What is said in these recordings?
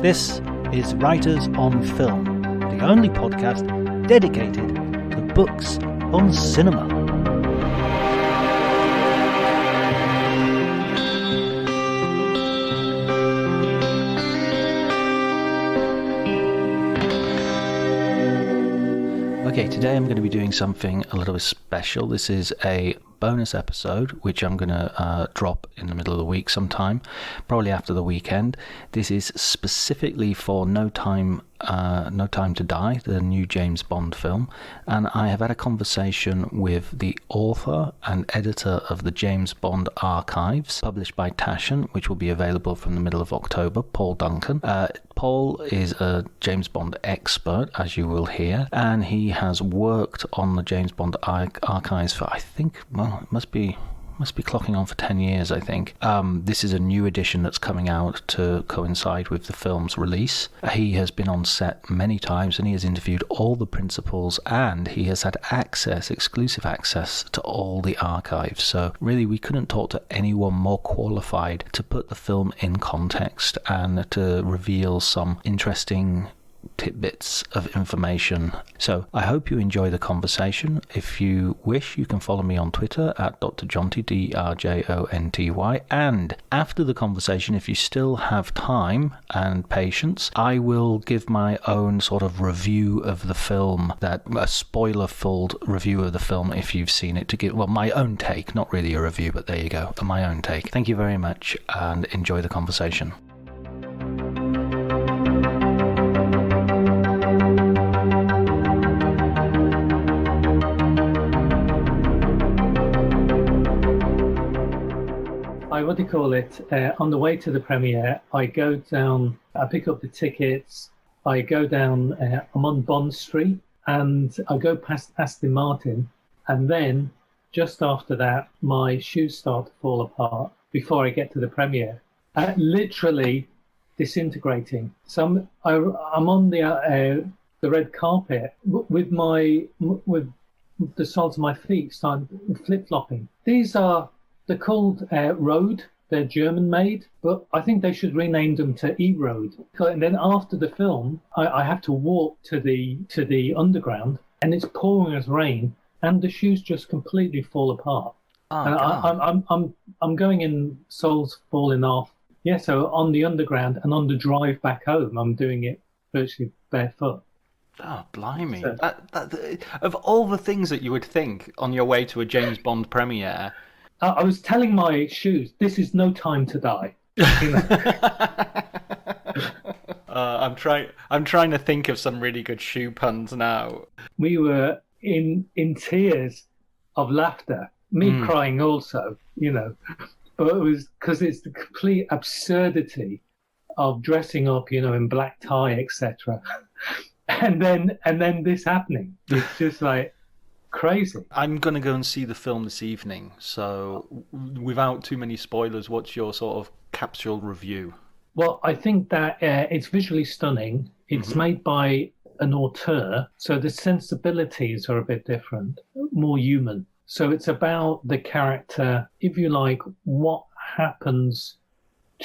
This is Writers on Film, the only podcast dedicated to books on cinema. Okay, today I'm going to be doing something a little bit special. This is a bonus episode, which I'm going to drop in the middle of the week sometime, probably after the weekend. This is specifically for No Time to Die, the new James Bond film, and I have had a conversation with the author and editor of the James Bond Archives, published by Taschen, which will be available from the middle of October, Paul Duncan. Paul is a James Bond expert, as you will hear, and he has worked on the James Bond Archives for, I think, well, it must be clocking on for 10 years, I think. This is a new edition that's coming out to coincide with the film's release. He has been on set many times and he has interviewed all the principals, and he has had exclusive access to all the archives. So really, we couldn't talk to anyone more qualified to put the film in context and to reveal some interesting tidbits of information. So I hope you enjoy the conversation. If you wish, you can follow me on Twitter at drjonty, DRJONTY, and after the conversation, if you still have time and patience, I will give my own sort of review of the film, a spoiler-filled review of the film if you've seen it, to give, well, my own take, not really a review, but there you go, my own take. Thank you very much and enjoy the conversation. On the way to the premiere, I go down, I pick up the tickets, I go down, I'm on Bond Street, and I go past Aston Martin, and then just after that, my shoes start to fall apart before I get to the premiere, literally disintegrating. So I'm on the red carpet with the soles of my feet starting flip-flopping. They're called Road. They're German-made, but I think they should rename them to E-Road. And then after the film, I have to walk to the underground, and it's pouring as rain, and the shoes just completely fall apart. Oh, and I'm going in, soles falling off. Yeah, so on the underground and on the drive back home, I'm doing it virtually barefoot. Oh, blimey. So, of all the things that you would think on your way to a James Bond premiere... I was telling my shoes, this is no time to die. I'm trying to think of some really good shoe puns now. We were in tears of laughter, me crying also, but it was because it's the complete absurdity of dressing up, in black tie, etc. and then this happening. It's just like crazy. I'm going to go and see the film this evening, so without too many spoilers, what's your sort of capsule review? Well, I think that it's visually stunning. It's made by an auteur, so the sensibilities are a bit different, more human. So it's about the character, if you like, what happens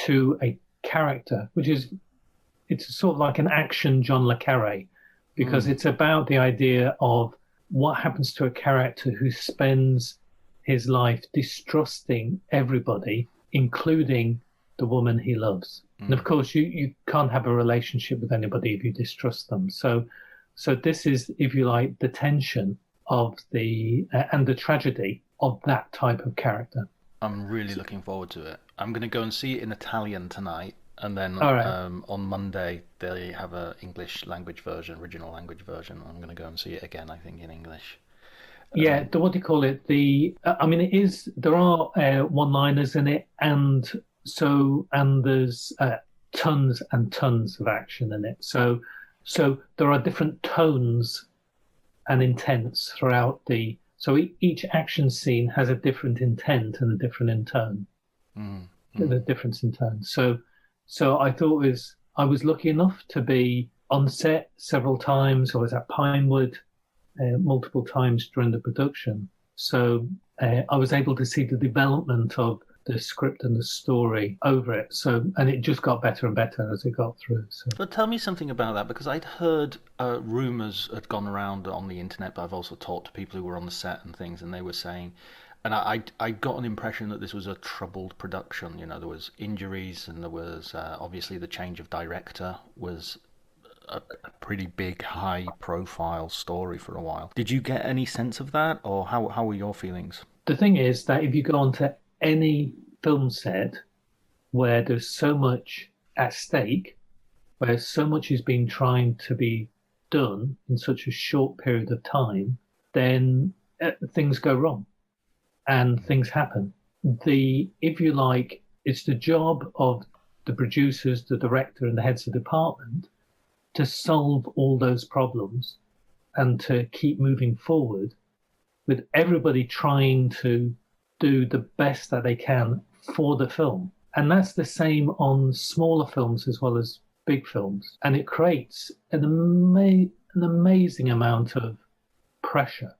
to a character, it's sort of like an action John le Carré, because it's about the idea of what happens to a character who spends his life distrusting everybody, including the woman he loves. And of course, you can't have a relationship with anybody if you distrust them. So this is, if you like, the tension of and the tragedy of that type of character. I'm really looking forward to it. I'm going to go and see it in Italian tonight. And then on Monday, they have an English language version, original language version. I'm going to go and see it again, I think, in English. Yeah, what do you call it? There are one-liners in it, and there's tons and tons of action in it. So there are different tones and intents throughout so each action scene has a different intent and a different tone. The difference in tone. So I thought I was lucky enough to be on set several times. I was at Pinewood multiple times during the production. So I was able to see the development of the script and the story over it. So, and it just got better and better as it got through. So. But tell me something about that, because I'd heard rumours had gone around on the internet, but I've also talked to people who were on the set and things, and they were saying, and I got an impression that this was a troubled production. You know, there was injuries, and there was obviously the change of director was a pretty big, high-profile story for a while. Did you get any sense of that, or how were your feelings? The thing is that if you go onto any film set where there's so much at stake, where so much is being trying to be done in such a short period of time, then things go wrong and things happen. If you like, it's the job of the producers, the director, and the heads of department to solve all those problems and to keep moving forward, with everybody trying to do the best that they can for the film. And that's the same on smaller films as well as big films. And it creates an amazing amount of pressure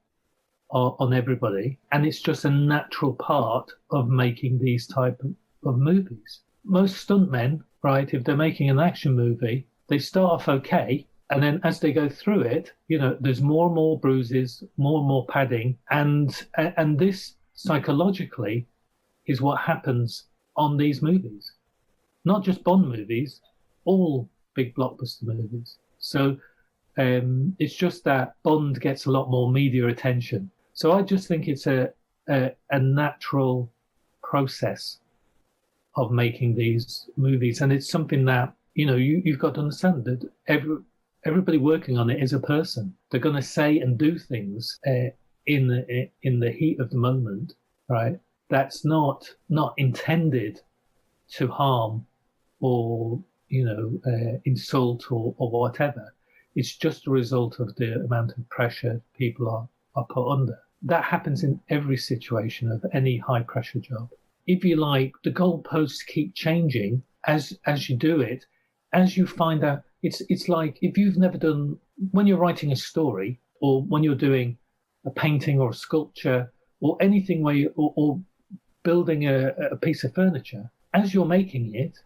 on everybody. And it's just a natural part of making these type of movies. Most stuntmen, right, if they're making an action movie, they start off okay. And then as they go through it, you know, there's more and more bruises, more and more padding. And this psychologically is what happens on these movies. Not just Bond movies, all big blockbuster movies. So it's just that Bond gets a lot more media attention. So I just think it's a natural process of making these movies. And it's something that, you know, you've got to understand that everybody working on it is a person. They're going to say and do things in the heat of the moment, right? That's not intended to harm or, you know, insult or whatever. It's just a result of the amount of pressure people are put under. That happens in every situation of any high pressure job. If you like, the goalposts keep changing as you do it, as you find out. It's like if you've never done, when you're writing a story or when you're doing a painting or a sculpture or anything where or building a piece of furniture, as you're making it,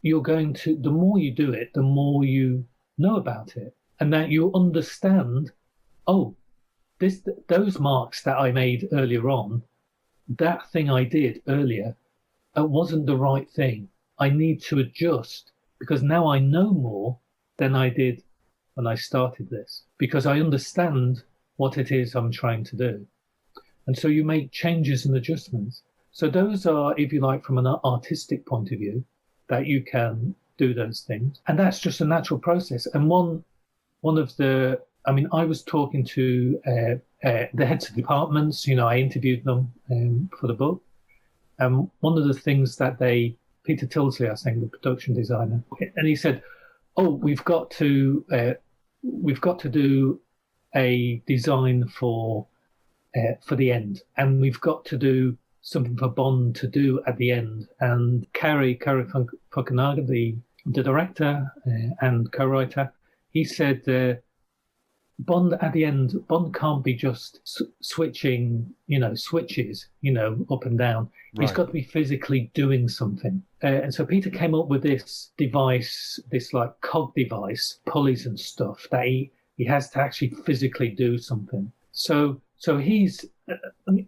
you're going to, the more you do it, the more you know about it, and that you understand, oh, those marks that I made earlier on, that thing I did earlier, wasn't the right thing. I need to adjust because now I know more than I did when I started this, because I understand what it is I'm trying to do. And so you make changes and adjustments. So those are, if you like, from an artistic point of view, that you can do those things. And that's just a natural process. And one of the, I mean, I was talking to the heads of departments, you know, I interviewed them for the book. And one of the things that Peter Tilsley, I think, the production designer, and he said, oh, we've got to do a design for the end, and we've got to do something for Bond to do at the end. And Carrie Fukunaga, the director and co-writer, he said, Bond at the end, Bond can't be just switching, you know, switches, you know, up and down. Right. He's got to be physically doing something. And so Peter came up with this device, this like cog device, pulleys and stuff that he has to actually physically do something. So he's,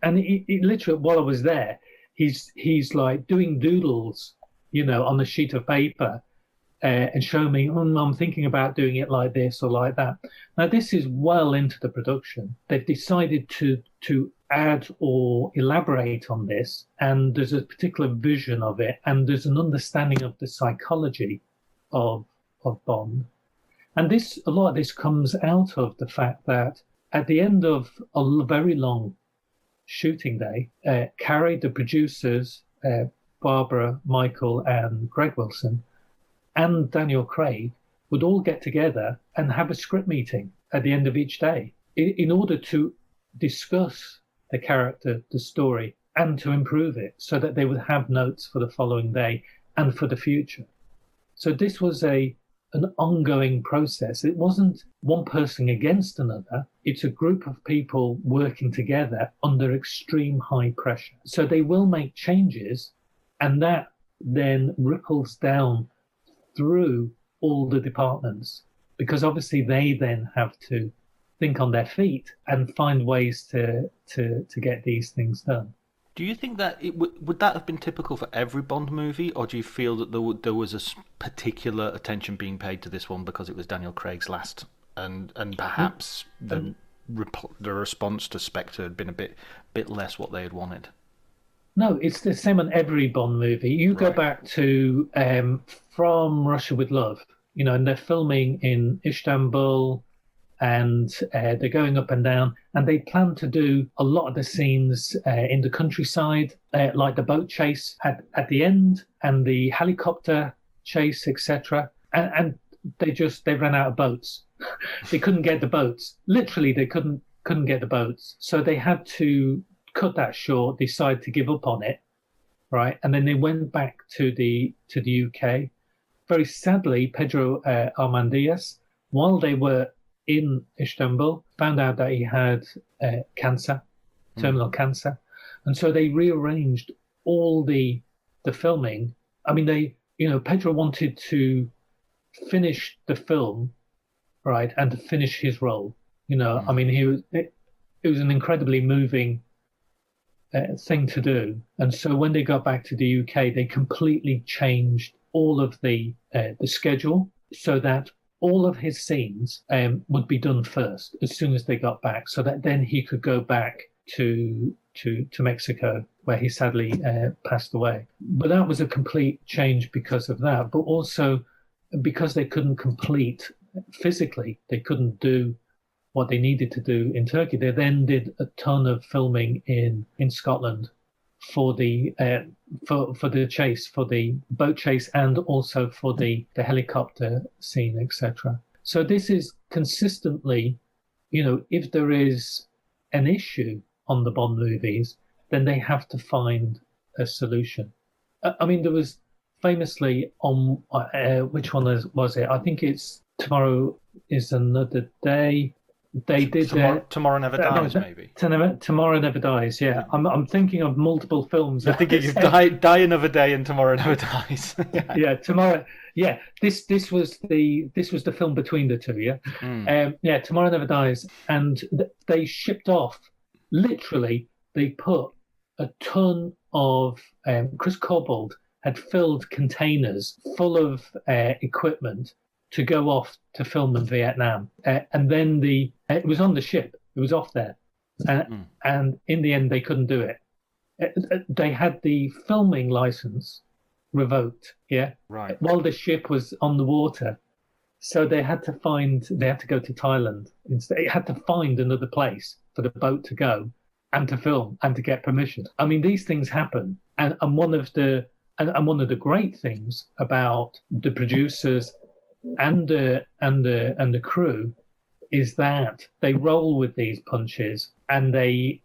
and he literally, while I was there, he's like doing doodles, you know, on a sheet of paper. And show me, I'm thinking about doing it like this or like that. Now, this is well into the production. They've decided to add or elaborate on this, and there's a particular vision of it, and there's an understanding of the psychology of Bond. And a lot of this comes out of the fact that at the end of a very long shooting day, Carrie, the producers, Barbara, Michael, and Greg Wilson, and Daniel Craig would all get together and have a script meeting at the end of each day in order to discuss the character, the story, and to improve it so that they would have notes for the following day and for the future. So this was an ongoing process. It wasn't one person against another. It's a group of people working together under extreme high pressure. So they will make changes And that then ripples down through all the departments, because obviously they then have to think on their feet and find ways to get these things done. Do you think that would that have been typical for every Bond movie, or do you feel that there was a particular attention being paid to this one because it was Daniel Craig's last, and perhaps the response to Spectre had been a bit less what they had wanted? No, it's the same on every Bond movie. You go back to From Russia with Love, and they're filming in Istanbul, and they're going up and down, and they plan to do a lot of the scenes in the countryside, like the boat chase at the end and the helicopter chase, etc. And they ran out of boats. They couldn't get the boats. Literally, they couldn't get the boats, so they had to cut that short, decide to give up on it, right? And then they went back to the UK. Very sadly, Pedro Armandias, while they were in Istanbul, found out that he had cancer, terminal cancer, and so they rearranged all the filming. I mean, Pedro wanted to finish the film, right, and to finish his role. I mean, it was an incredibly moving thing to do. And so when they got back to the UK, they completely changed all of the schedule so that all of his scenes would be done first as soon as they got back, so that then he could go back to Mexico, where he sadly passed away. But that was a complete change because of that, but also because they couldn't complete physically, they couldn't do what they needed to do in Turkey. They then did a ton of filming in Scotland for the chase, for the boat chase, and also for the helicopter scene, etc. So this is consistently, if there is an issue on the Bond movies, then they have to find a solution. I mean, there was famously on which one was it? I think it's Tomorrow is Another Day. They did Tomorrow Never Dies, maybe. Tomorrow Never Dies. Yeah, I'm thinking of multiple films. You're thinking of Die Another Day and Tomorrow Never Dies. Yeah, Tomorrow. Yeah, this was the film between the two. Yeah, yeah, Tomorrow Never Dies, and they shipped off. Literally, they put a ton of Chris Cobbold had filled containers full of equipment to go off to film in Vietnam. And then it was on the ship. It was off there. And in the end, they couldn't do it. They had the filming license revoked, yeah? Right. While the ship was on the water. So they had to go to Thailand instead. It had to find another place for the boat to go and to film and to get permission. I mean, these things happen. And one of the great things about the producers and the crew is that they roll with these punches and they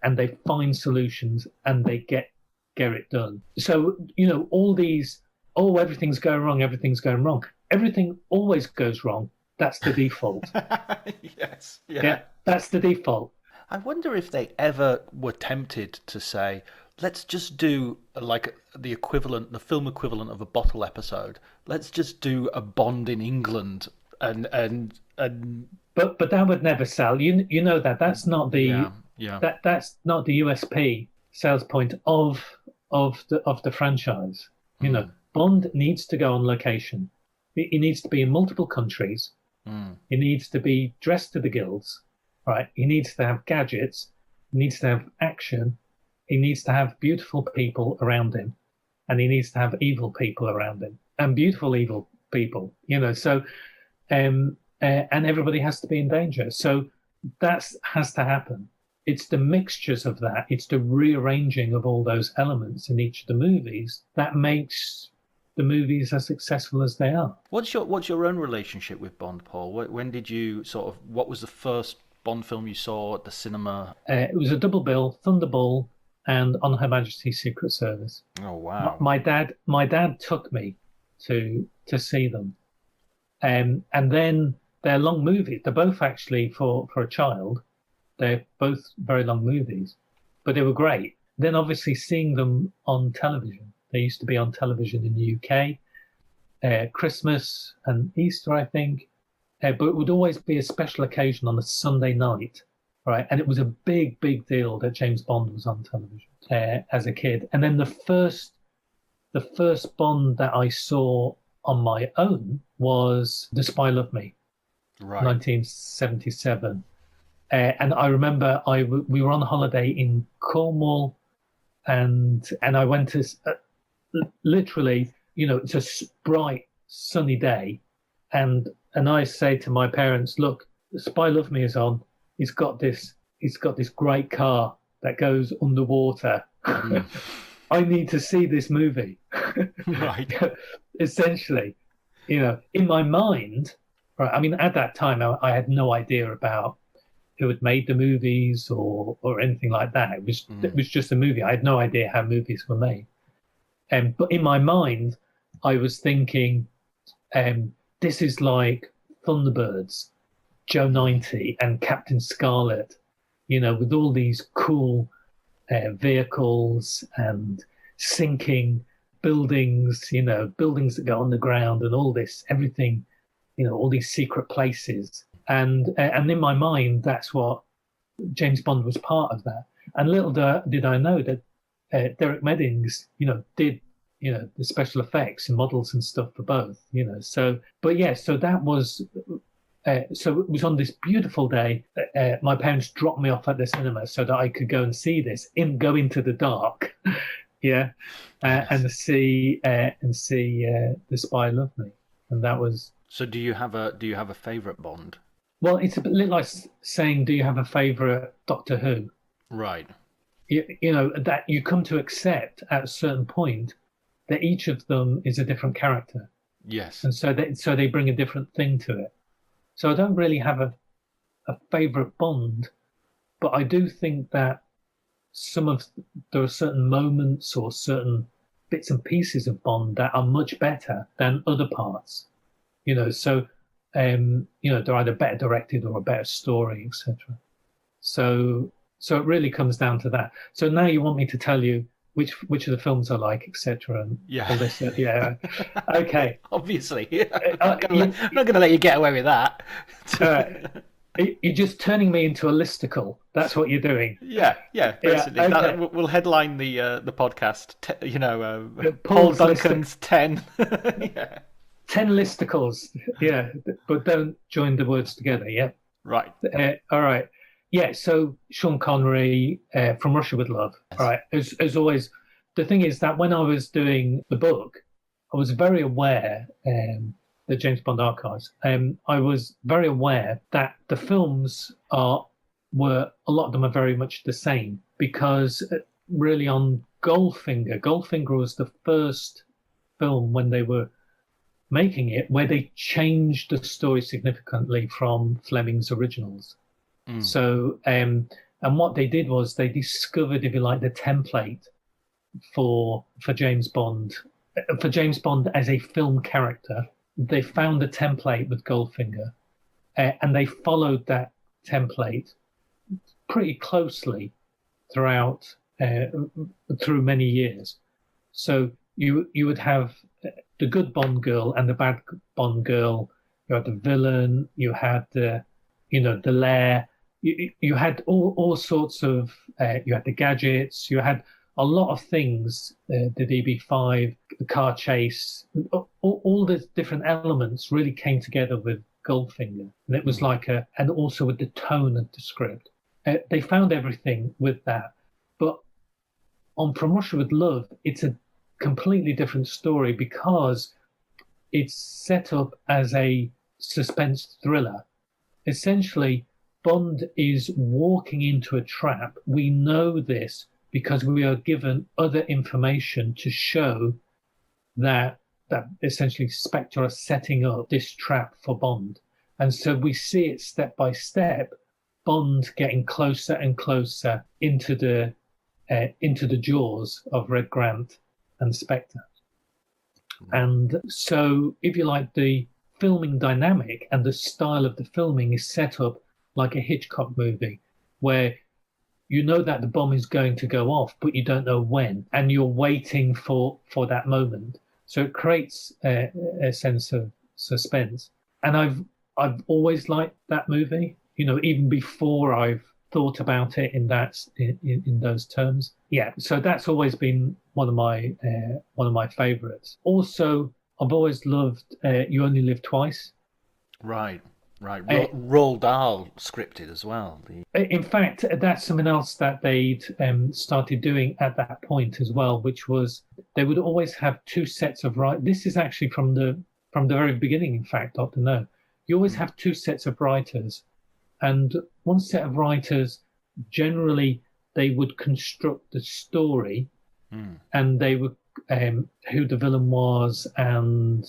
find solutions and they get it done. So all these, everything's going wrong, everything always goes wrong. That's the default. Yes, yeah, that's the default. I wonder if they ever were tempted to say, let's just do like the film equivalent of a bottle episode. Let's just do a Bond in England and But that would never sell. You know that's not the that's not the USP sales point of the franchise. Bond needs to go on location. He needs to be in multiple countries. He needs to be dressed to the gills, right? He needs to have gadgets. He needs to have action. He needs to have beautiful people around him, and he needs to have evil people around him, and beautiful evil people. So, and everybody has to be in danger. So that has to happen. It's the mixtures of that. It's the rearranging of all those elements in each of the movies that makes the movies as successful as they are. What's your own relationship with Bond, Paul? When did you what was the first Bond film you saw at the cinema? It was a double bill, Thunderball and On Her Majesty's Secret Service. Oh wow! My dad took me to see them, and then they're long movies. They're both actually for a child. They're both very long movies, but they were great. Then obviously seeing them on television, They used to be on television in the UK, Christmas and Easter, I think. But it would always be a special occasion on a Sunday night, right? And it was a big, big deal that James Bond was on television as a kid. And then the first Bond that I saw on my own was The Spy Loved Me, Right. 1977. And I remember we were on holiday in Cornwall, and I went to literally, it's a bright sunny day, and I say to my parents, "Look, The Spy Loved Me is on. He's got this great car that goes underwater. I need to see this movie." Right. Essentially, in my mind, right? I mean, at that time, I had no idea about who had made the movies or anything like that. It was just a movie. I had no idea how movies were made. But in my mind, I was thinking, this is like Thunderbirds, Joe 90 and Captain Scarlet, with all these cool vehicles and sinking buildings, buildings that go on the ground and all this, everything, all these secret places. And in my mind, that's what James Bond was part of that. And little did I know that Derek Meddings, did, the special effects and models and stuff for both, So that was, so it was on this beautiful day. My parents dropped me off at the cinema so that I could go and see this, go into the dark, yeah, and see The Spy Loved Me, and that was. So do you have a favourite Bond? Well, it's a bit like saying, do you have a favourite Doctor Who? Right. That you come to accept at a certain point that each of them is a different character. Yes. And so they bring a different thing to it. So I don't really have a favourite Bond, but I do think that there are certain moments or certain bits and pieces of Bond that are much better than other parts. So they're either better directed or a better story, etc. So it really comes down to that. So now you want me to tell you which of the films I like, etc. And yeah, all this, yeah. Okay. Obviously, I'm not going to let you get away with that. You're just turning me into a listicle. That's what you're doing. Yeah, basically. Yeah, okay. We'll headline the podcast. Paul Duncan's 10. Yeah. 10 listicles, yeah, but don't join the words together, yeah? Right. All right. Yeah, so Sean Connery, From Russia with Love. Yes. All right, as always, the thing is that when I was doing the book, I was very aware, the James Bond archives, I was very aware that the films a lot of them are very much the same, because really on Goldfinger was the first film when they were making it where they changed the story significantly from Fleming's originals. So and what they did was they discovered, if you like, the template for James Bond as a film character. They found the template with Goldfinger, and they followed that template pretty closely through many years. So you would have the good Bond girl and the bad Bond girl. You had the villain. You had the lair. You had all sorts of. You had the gadgets. You had a lot of things. The DB5, the car chase, all the different elements really came together with Goldfinger, and it was and also with the tone of the script. They found everything with that, but on From Russia with Love, it's a completely different story because it's set up as a suspense thriller. Essentially, Bond is walking into a trap. We know this because we are given other information to show that essentially Spectre are setting up this trap for Bond. And so we see it step by step, Bond getting closer and closer into the jaws of Red Grant and Spectre. And so, if you like, the filming dynamic and the style of the filming is set up like a Hitchcock movie, where you know that the bomb is going to go off, but you don't know when, and you're waiting for that moment. So it creates a sense of suspense. And I've always liked that movie, even before I've thought about it in those terms. Yeah, so that's always been one of my favorites. Also, I've always loved You Only Live Twice. Right. Roald Dahl scripted as well. In fact, that's something else that they'd started doing at that point as well, which was they would always have two sets of writers. This is actually from the very beginning, in fact, Dr. No. You always have two sets of writers, and one set of writers, generally, they would construct the story, and they would who the villain was, and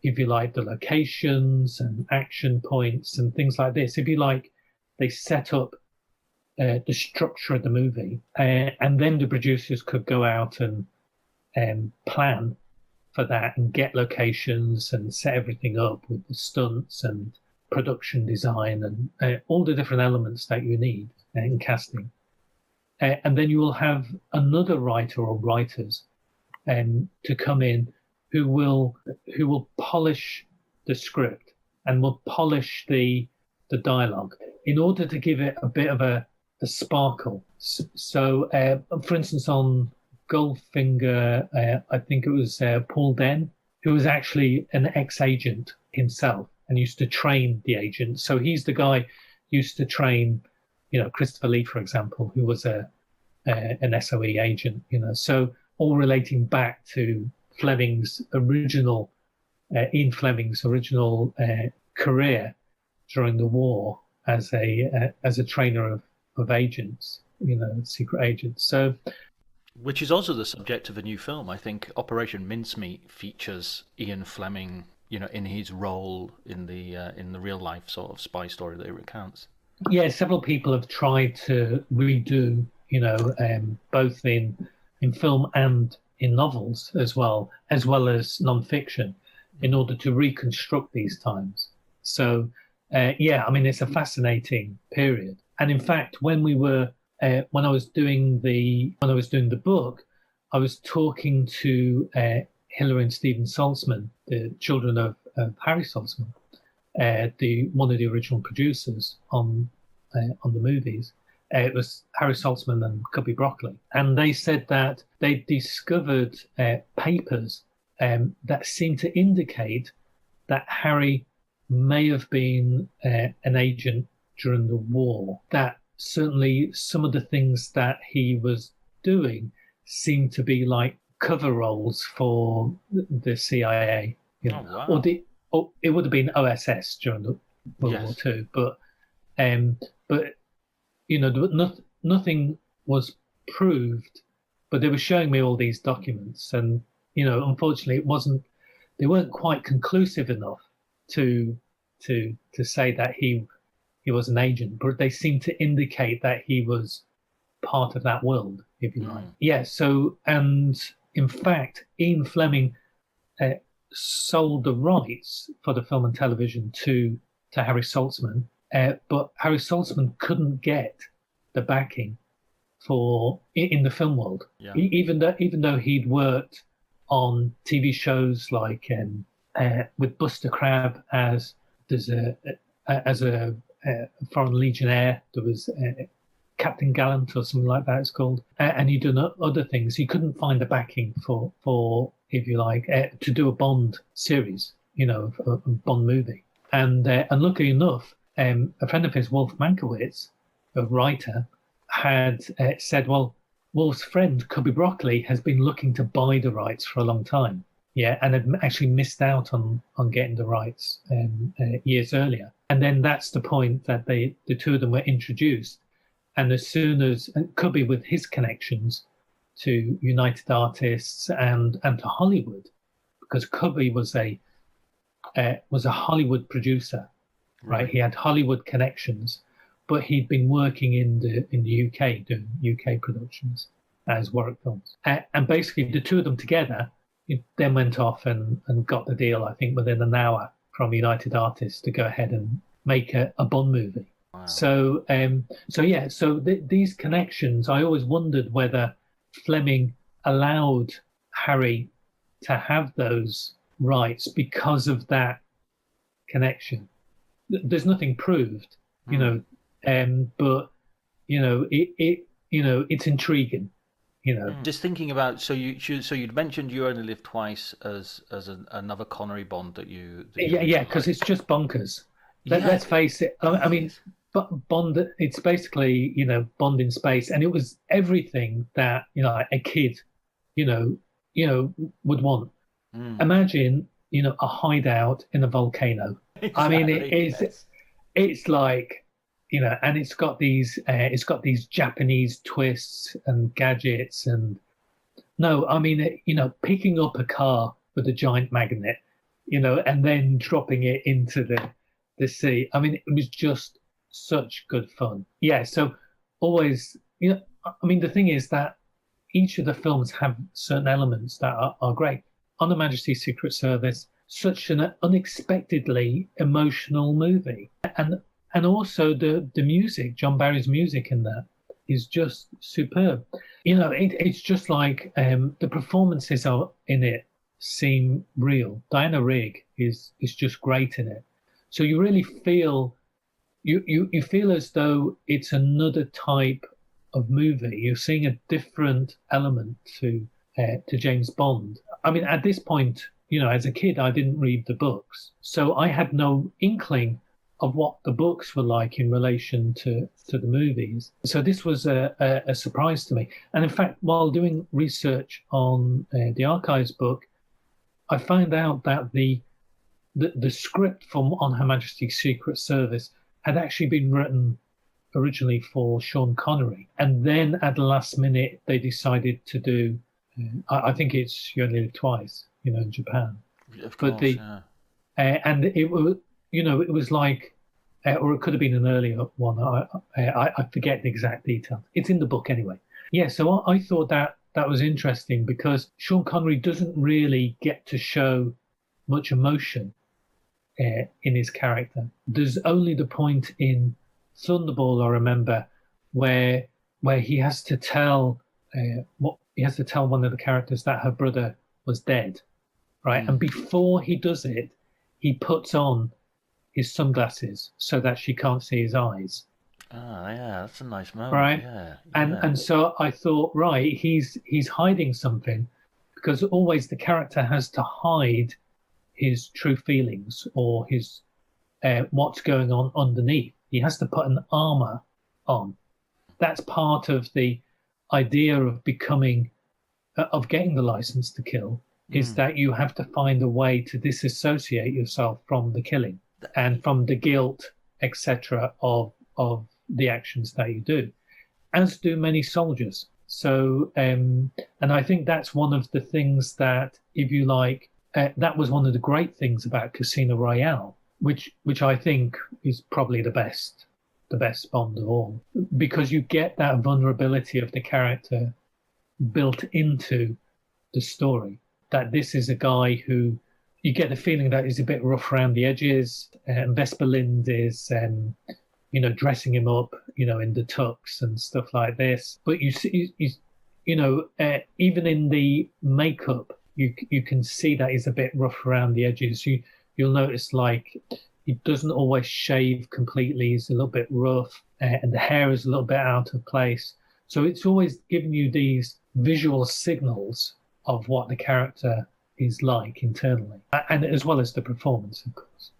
if you like, the locations and action points and things like this. If you like, they set up the structure of the movie, and then the producers could go out and plan for that and get locations and set everything up with the stunts and production design and all the different elements that you need in casting. And then you will have another writer or writers to come in who will polish the script and will polish the dialogue in order to give it a bit of a sparkle. So, for instance, on Goldfinger, I think it was Paul Duncan, who was actually an ex-agent himself and used to train the agent. So he's the guy who used to train, Christopher Lee, for example, who was an SOE agent. So all relating back to Fleming's original, Ian Fleming's original career during the war as a trainer of agents, secret agents. So, which is also the subject of a new film. I think Operation Mincemeat features Ian Fleming, in his role in the real life sort of spy story that he recounts. Yeah, several people have tried to redo, both in film and in novels as well as non-fiction, in order to reconstruct these times. So, it's a fascinating period. And in fact, when I was doing the book, I was talking to Hilary and Stephen Saltzman, the children of Harry Saltzman, one of the original producers on the movies. It was Harry Saltzman and Cubby Broccoli, and they said that they discovered papers that seemed to indicate that Harry may have been an agent during the war. That certainly some of the things that he was doing seemed to be like cover roles for the CIA. Oh, wow. Or it would have been OSS during the World War II, but nothing was proved. But they were showing me all these documents, and unfortunately, they weren't quite conclusive enough to say that he was an agent, but they seemed to indicate that he was part of that world, if you like. Yeah. So, and in fact, Ian Fleming sold the rights for the film and television to Harry Saltzman, but Harry Saltzman couldn't get the backing in the film world, even though he'd worked on TV shows like with Buster Crabbe as a foreign legionnaire. There was Captain Gallant or something like that it's called, and he'd done other things. He couldn't find the backing for if you like, to do a Bond series, a Bond movie. And luckily enough, a friend of his, Wolf Mankiewicz, a writer, had said, well, Wolf's friend, Cubby Broccoli, has been looking to buy the rights for a long time. Yeah, and had actually missed out on getting the rights years earlier. And then that's the point that the two of them were introduced. And as soon as Cubby, with his connections to United Artists and to Hollywood, because Cubby was a Hollywood producer, right? He had Hollywood connections, but he'd been working in the UK doing UK productions as Warwick Films. And basically, the two of them together then went off and got the deal, I think, within an hour from United Artists to go ahead and make a Bond movie. Wow. So these connections, I always wondered whether Fleming allowed Harry to have those rights because of that connection. There's nothing proved, you Hmm. know, but it's intriguing, you know. Just thinking about, so you'd mentioned You Only Live Twice as another Connery Bond that you Yeah, really yeah, because liked. it's just bonkers. Yeah, Let's face it. I it mean, is. but Bond, it's basically, Bond in space, and it was everything that, a kid, you know, would want. Mm. Imagine, a hideout in a volcano. I mean, Exactly. Yes. it's like, and it's got these Japanese twists and gadgets, and no, I mean, picking up a car with a giant magnet, and then dropping it into the sea. I mean, it was just such good fun. Yeah, so always, I mean, the thing is that each of the films have certain elements that are great. On Her Majesty's Secret Service, such an unexpectedly emotional movie, and also the music, John Barry's music in that is just superb. It's just like the performances are in it seem real. Diana Rigg is just great in it, so you really feel you feel as though it's another type of movie. You're seeing a different element to James Bond. I mean, at this point, as a kid, I didn't read the books, so I had no inkling of what the books were like in relation to the movies. So this was a surprise to me. And in fact, while doing research on the archives book, I found out that the script from On Her Majesty's Secret Service had actually been written originally for Sean Connery, and then at the last minute they decided to do. I think it's You Only Live Twice, in Japan. Of But course. Yeah. and it was, it was like, or it could have been an earlier one. I forget the exact detail. It's in the book anyway. Yeah, so I thought that was interesting because Sean Connery doesn't really get to show much emotion in his character. There's only the point in Thunderball, I remember, where he has to tell what he has to tell one of the characters that her brother was dead, right? And Mm. before he does it, he puts on his sunglasses so that she can't see his eyes, Ah, yeah, that's a nice moment. right? Yeah, And yeah. and so I thought, right, he's hiding something because always the character has to hide his true feelings or his what's going on underneath. He has to put an armor on. That's part of the idea of becoming of getting the license to kill is Mm. that you have to find a way to disassociate yourself from the killing and from the guilt, etc., of the actions that you do, as do many soldiers. So, and I think that's one of the things that, if you like, that was one of the great things about Casino Royale, which I think is probably the best Bond of all, because you get that vulnerability of the character built into the story. That this is a guy who you get the feeling that he's a bit rough around the edges, and Vesper Lind is, dressing him up, in the tux and stuff like this. But you see, even in the makeup, you can see that he's a bit rough around the edges. You'll notice like he doesn't always shave completely. He's a little bit rough, and the hair is a little bit out of place. So it's always giving you these visual signals of what the character is like internally, and as well as the performance, of course,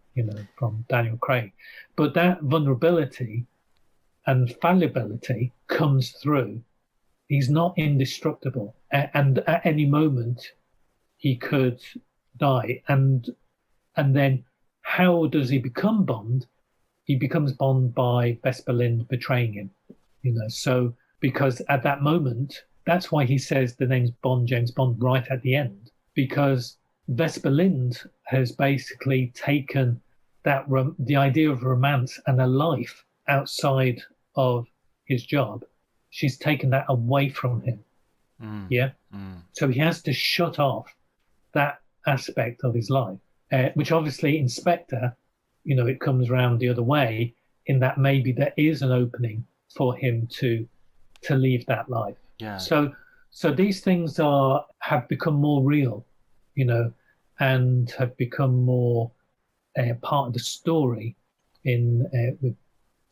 from Daniel Craig. But that vulnerability and fallibility comes through. He's not indestructible, and at any moment he could die. And then how does he become Bond? He becomes Bond by Vesper Lind betraying him. So because at that moment, that's why he says the name's Bond, James Bond, right at the end, because Vesper Lind has basically taken the idea of romance and a life outside of his job. She's taken that away from him. Mm. Yeah. Mm. So he has to shut off that aspect of his life, which obviously in Spectre, it comes round the other way. in that maybe there is an opening for him to leave that life. Yeah. So these things have become more real, and have become more part of the story with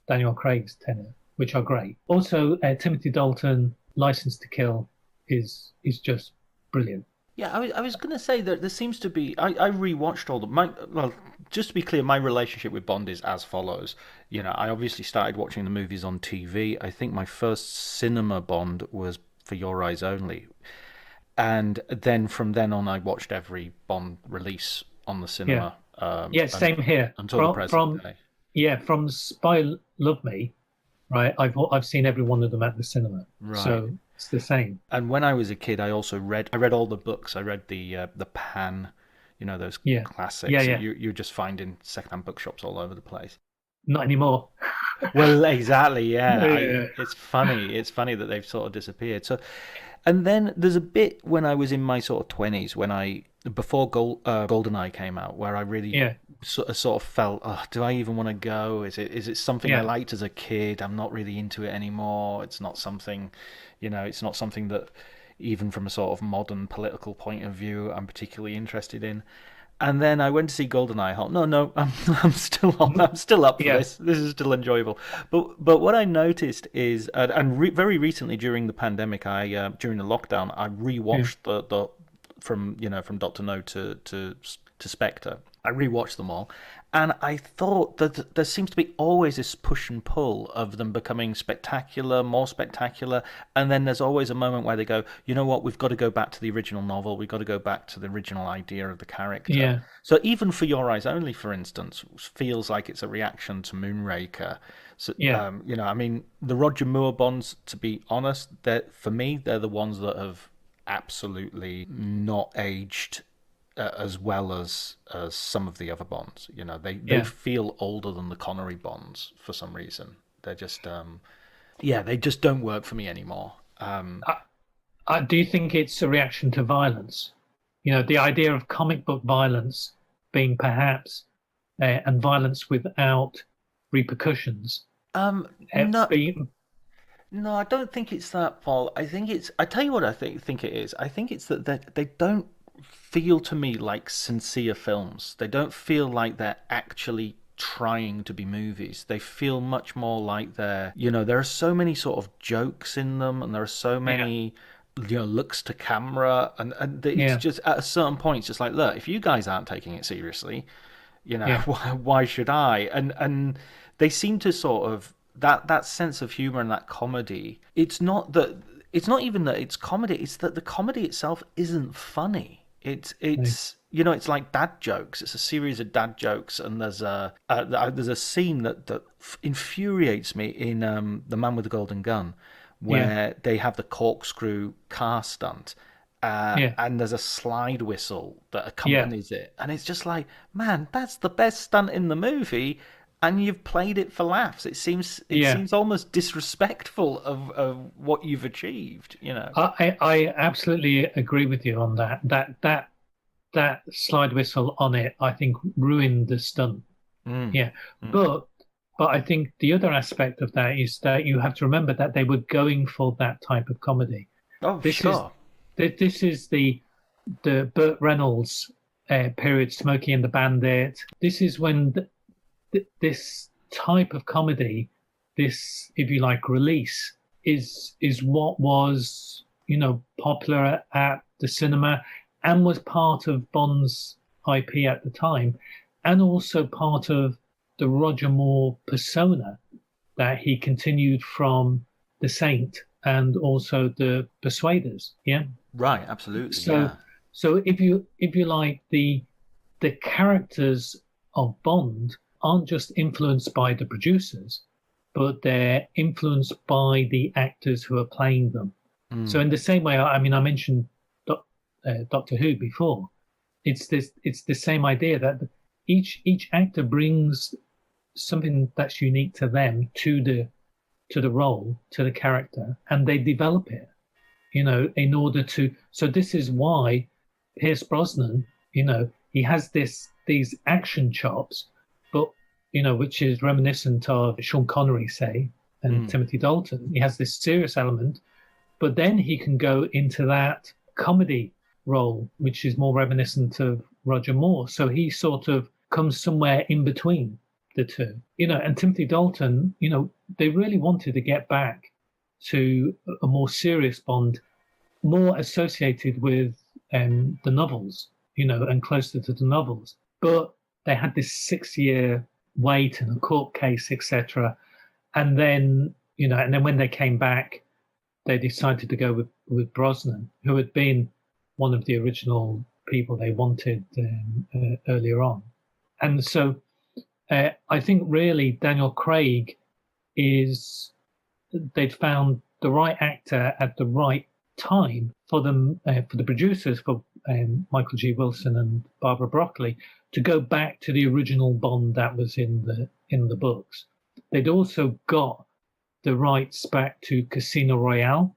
Daniel Craig's tenor, which are great. Also, Timothy Dalton, License to Kill, is just brilliant. Yeah, I was going to say that there seems to be. I rewatched all the. Well, just to be clear, my relationship with Bond is as follows. I obviously started watching the movies on TV. I think my first cinema Bond was For Your Eyes Only. And then from then on, I watched every Bond release on the cinema. Yeah, same here. Until the present day. From Spy Love Me, right? I've seen every one of them at the cinema. Right. So it's the same. And when I was a kid, I also read all the books. I read the Pan, those classics that you just find in secondhand bookshops all over the place. Not anymore. Well, exactly, yeah. It's funny. It's funny that they've sort of disappeared. So, and then there's a bit when I was in my sort of 20s, before GoldenEye came out, where I really sort of felt, oh, do I even want to go? Is it something I liked as a kid? I'm not really into it anymore. It's not something, it's not something that, even from a sort of modern political point of view, I'm particularly interested in. And then I went to see GoldenEye. I thought, no, I'm still up for this. This is still enjoyable. But what I noticed is, very recently during the pandemic, during the lockdown, I rewatched the from Dr. No to Spectre. I rewatched them all, and I thought that there seems to be always this push and pull of them becoming spectacular, more spectacular, and then there's always a moment where they go, you know what, we've got to go back to the original novel, we've got to go back to the original idea of the character. Yeah. So even For Your Eyes Only, for instance, feels like it's a reaction to Moonraker. So, I mean, the Roger Moore Bonds, to be honest, for me, they're the ones that have absolutely not aged as well as some of the other Bonds. They feel older than the Connery Bonds for some reason. They're just they just don't work for me anymore. Do you think it's a reaction to violence? The idea of comic book violence being perhaps and violence without repercussions. No, I don't think it's that, Paul. I tell you what I think it is. I think it's that they don't feel to me like sincere films. They don't feel like they're actually trying to be movies. They feel much more like there are so many sort of jokes in them, and there are so many looks to camera, and it's just at a certain point it's just like, look, if you guys aren't taking it seriously, why should I? And they seem to sort of that sense of humor and that comedy. It's not even that it's comedy, it's that the comedy itself isn't funny. It's it's like dad jokes. It's a series of dad jokes, and there's a scene that infuriates me in The Man with the Golden Gun, where they have the corkscrew car stunt, and there's a slide whistle that accompanies it, and it's just like, man, that's the best stunt in the movie, and you've played it for laughs. It seems almost disrespectful of what you've achieved. I absolutely agree with you on that. That slide whistle on it, I think, ruined the stunt. But I think the other aspect of that is that you have to remember that they were going for that type of comedy. Sure. This is the Burt Reynolds period, Smokey and the Bandit. This is when this type of comedy, this, if you like, release, is what was popular at the cinema, and was part of Bond's IP at the time, and also part of the Roger Moore persona that he continued from The Saint and also The Persuaders. Yeah, right, absolutely. So if you like, the characters of Bond aren't just influenced by the producers, but they're influenced by the actors who are playing them. So in the same way, I mean, I mentioned Doctor Who before. It's the same idea that each actor brings something that's unique to them to the role, to the character, and they develop it, in order to. So this is why Pierce Brosnan, he has these action chops, but which is reminiscent of Sean Connery, say, and Timothy Dalton. He has this serious element, but then he can go into that comedy role, which is more reminiscent of Roger Moore. So he sort of comes somewhere in between the two, and Timothy Dalton, they really wanted to get back to a more serious Bond, more associated with the novels, and closer to the novels. But they had this 6-year wait and a court case, etc. And then, when they came back, they decided to go with Brosnan, who had been one of the original people they wanted earlier on. And so I think really Daniel Craig they'd found the right actor at the right time for them, for the producers, for Michael G. Wilson and Barbara Broccoli, to go back to the original Bond that was in the books. They'd also got the rights back to Casino Royale,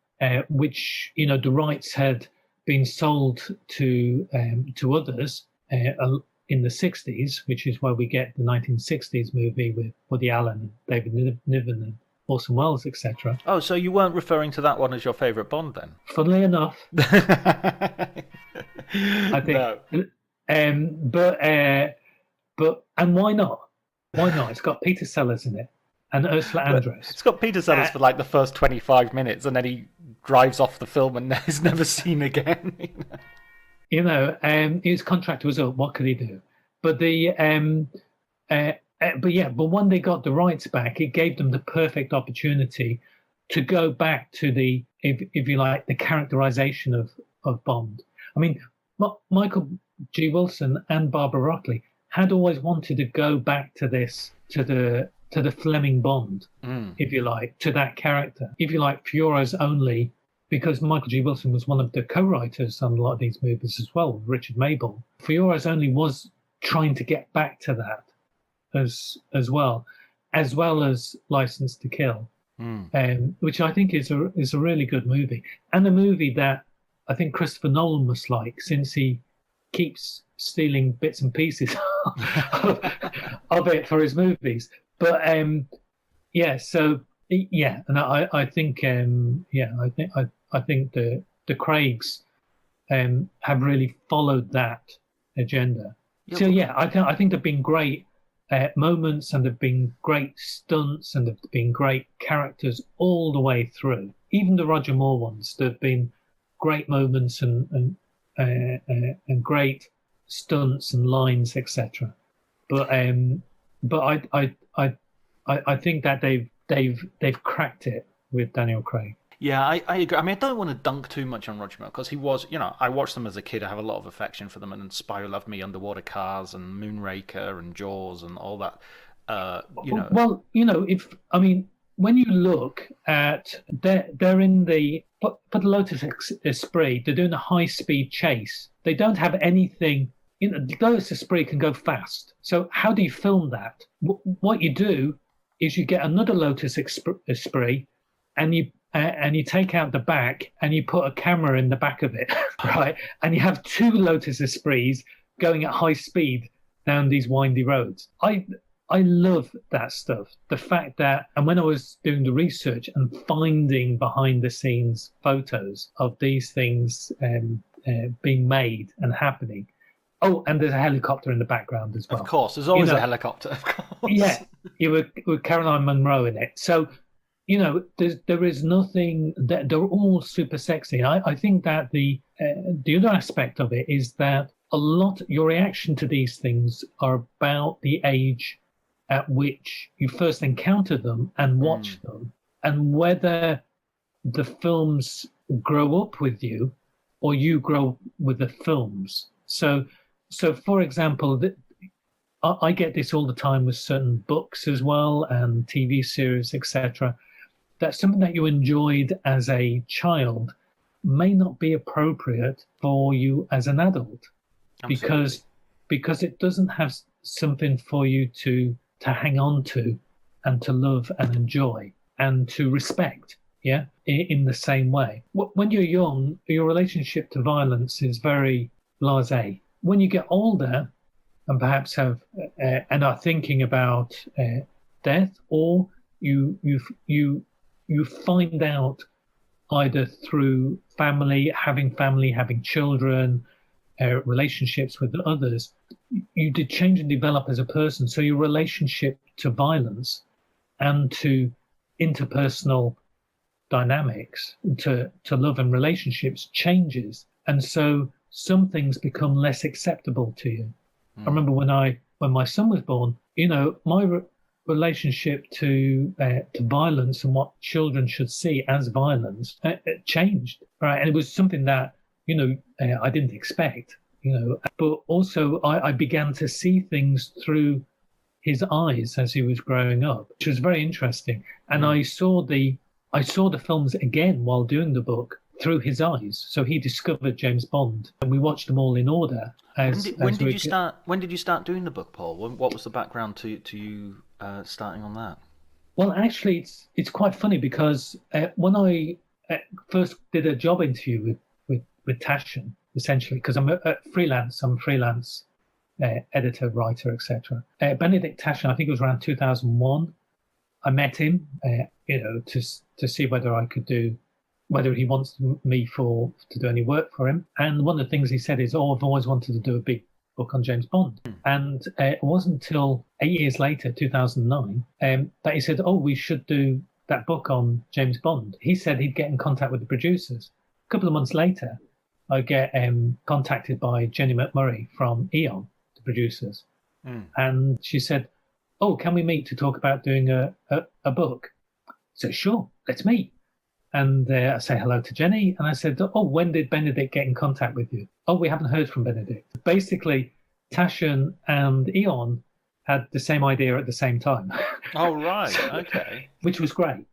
which the rights had been sold to others in the 60s, which is where we get the 1960s movie with Woody Allen, David Niven, and Orson Welles, etc. Oh, so you weren't referring to that one as your favourite Bond then? Funnily enough, I think. No. But why not? Why not? It's got Peter Sellers in it and Ursula Andress. It's got Peter Sellers for like the first 25 minutes, and then he drives off the film and is never seen again. His contract was up. What could he do? But but when they got the rights back, it gave them the perfect opportunity to go back to the, if you like, the characterization of Bond. I mean, Michael G. Wilson and Barbara Broccoli had always wanted to go back to this, to the Fleming Bond, if you like, to that character. If you like, Fiora's only, because Michael G. Wilson was one of the co-writers on a lot of these movies as well, Richard Mabel. Fiora's only was trying to get back to that as well as License to Kill, which I think is a really good movie, and a movie that I think Christopher Nolan must like, since he keeps stealing bits and pieces of it for his movies. But and I think I think the Craigs have really followed that agenda. So I think there've been great moments, and there've been great stunts, and there've been great characters all the way through. Even the Roger Moore ones, there've been great moments and great stunts and lines, etc. But I think that they've cracked it with Daniel Craig. Yeah, I agree. I mean, I don't want to dunk too much on Roger Moore, because he was, I watched them as a kid. I have a lot of affection for them, and Spy Who Loved Me, Underwater Cars, and Moonraker, and Jaws, and all that. Well, when you look at, they're in the, put the Lotus Esprit, they're doing a high-speed chase. They don't have anything. The Lotus Esprit can go fast. So how do you film that? What you do is you get another Lotus Esprit, and you take out the back, and you put a camera in the back of it, right? And you have two Lotus Esprits going at high speed down these windy roads. I love that stuff. The fact that, and when I was doing the research and finding behind the scenes photos of these things being made and happening. Oh, and there's a helicopter in the background as well. Of course, there's always a helicopter, of course. Yeah, you were Caroline Munro in it. So, there is nothing, that they're all super sexy. I think that the other aspect of it is that your reaction to these things are about the age at which you first encounter them and watch them, and whether the films grow up with you or you grow with the films. So for example, I get this all the time with certain books as well, and TV series, etc. That something that you enjoyed as a child may not be appropriate for you as an adult. Absolutely. because it doesn't have something for you to hang on to and to love and enjoy and to respect, in the same way. When you're young, your relationship to violence is very blasé. When you get older, and perhaps have and are thinking about death, or you find out either through family, having children, relationships with others, you did change and develop as a person. So your relationship to violence and to interpersonal dynamics, to love and relationships changes. And so some things become less acceptable to you. I remember when my son was born, my relationship to violence and what children should see as violence changed, right? And it was something that I didn't expect, but also I began to see things through his eyes as he was growing up, which was very interesting. And I saw the films again while doing the book through his eyes. So he discovered James Bond, and we watched them all in order. When did you start doing the book, Paul? What was the background to you starting on that? Well, actually, it's quite funny because when I first did a job interview with Taschen, essentially, because I'm freelance editor, writer, etc. Benedict Taschen, I think it was around 2001. I met him, to see whether he wants me to do any work for him. And one of the things he said is, I've always wanted to do a big book on James Bond. And it wasn't until 8 years later, 2009, that he said, we should do that book on James Bond. He said he'd get in contact with the producers. A couple of months later, I get contacted by Jenny McMurray from Eon, the producers. And she said, can we meet to talk about doing a book? So sure, let's meet. And I say hello to Jenny, and I said, when did Benedict get in contact with you? We haven't heard from Benedict. Basically, Taschen and Eon had the same idea at the same time. Oh, right, okay. Which was great,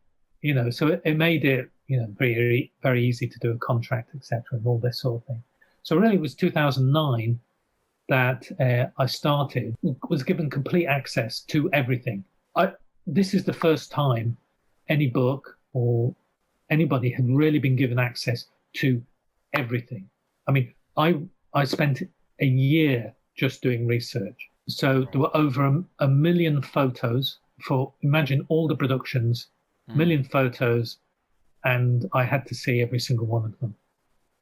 so it made it, very, very easy to do a contract, etc., and all this sort of thing. So really it was 2009 that I was given complete access to everything. This is the first time any book or anybody had really been given access to everything. I mean, I spent a year just doing research. So there were over a million photos imagine all the productions, million photos, and I had to see every single one of them.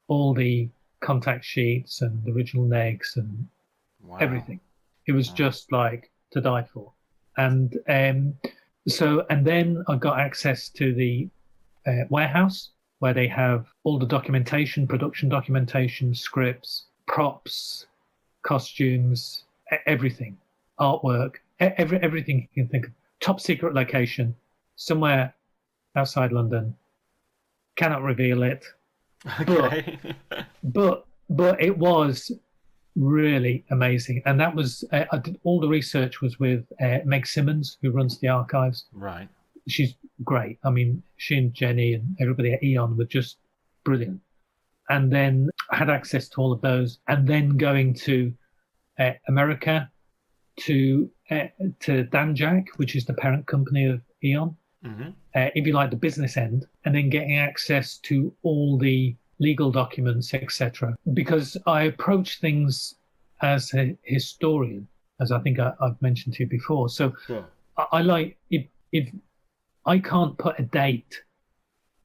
All the contact sheets and the original negs and everything. It was just like to die for. And then I got access to the warehouse where they have all the documentation, production documentation, scripts, props, costumes, everything, artwork, everything you can think of. Top secret location, somewhere outside London. Cannot reveal it. Okay. But it was really amazing. And that was, all the research was with Meg Simmons, who runs the archives. Right. She's great. I mean, she and Jenny and everybody at Eon were just brilliant. And then I had access to all of those. And then going to America, to Danjak, which is the parent company of Eon, if you like, the business end, and then getting access to all the legal documents, etc. Because I approach things as a historian, as I think I've mentioned to you before. So I like, if I can't put a date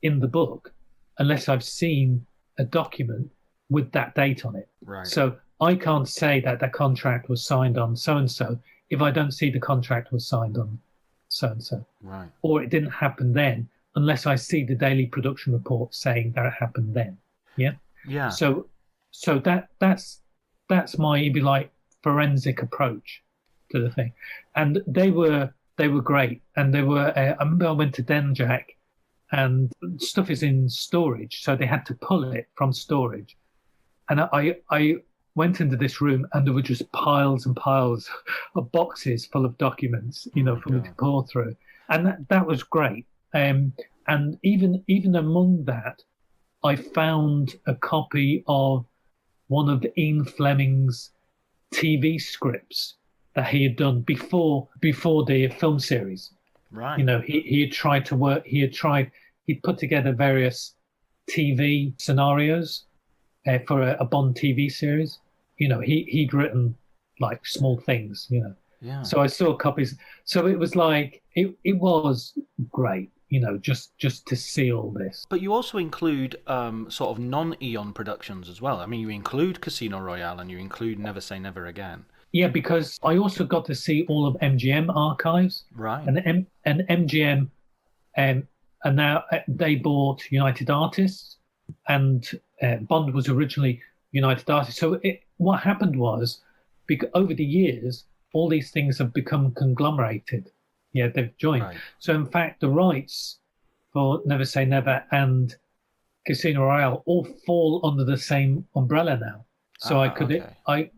in the book unless I've seen a document with that date on it. Right. So I can't say that the contract was signed on so-and-so if I don't see the contract was signed on so-and-so. Right. Or it didn't happen then unless I see the daily production report saying that it happened then. Yeah? Yeah. So that's my, if you like, forensic approach to the thing. And they were great. And they were, I remember I went to Denjak and stuff is in storage. So they had to pull it from storage. And I went into this room and there were just piles and piles of boxes full of documents, for me to pour through. And that was great. And even among that, I found a copy of one of Ian Fleming's TV scripts that he had done before the film series. Right. He had tried to work. He'd put together various TV scenarios for a Bond TV series. He'd written like small things, you know. Yeah. So I saw copies. So it was like it was great, you know, just to see all this. But you also include sort of non-Eon productions as well. I mean, you include Casino Royale and you include Never Say Never Again. Yeah, because I also got to see all of MGM archives, Right. and MGM, and now they bought United Artists, and Bond was originally United Artists. So what happened was, because over the years, all these things have become conglomerated. Yeah, they've joined. Right. So in fact, the rights for Never Say Never and Casino Royale all fall under the same umbrella now. So Okay.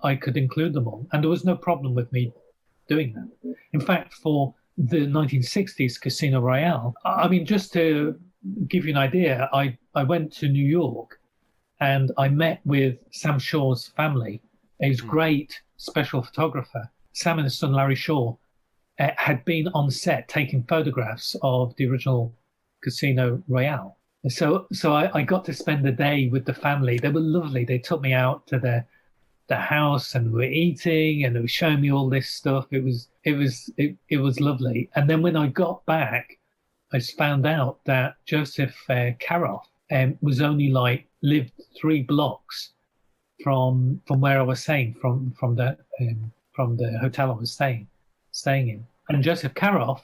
I could include them all, and there was no problem with me doing that. In fact, for the 1960s Casino Royale, I mean, just to give you an idea, I went to New York and I met with Sam Shaw's family. He's a great special photographer. Sam and his son Larry Shaw had been on set taking photographs of the original Casino Royale. So I got to spend a day with the family. They were lovely. They took me out to the house and we were eating and they were showing me all this stuff. It was lovely. And then when I got back, I just found out that Joseph Karoff was only like lived 3 blocks from where I was staying, from the hotel I was staying in. And Joseph Karoff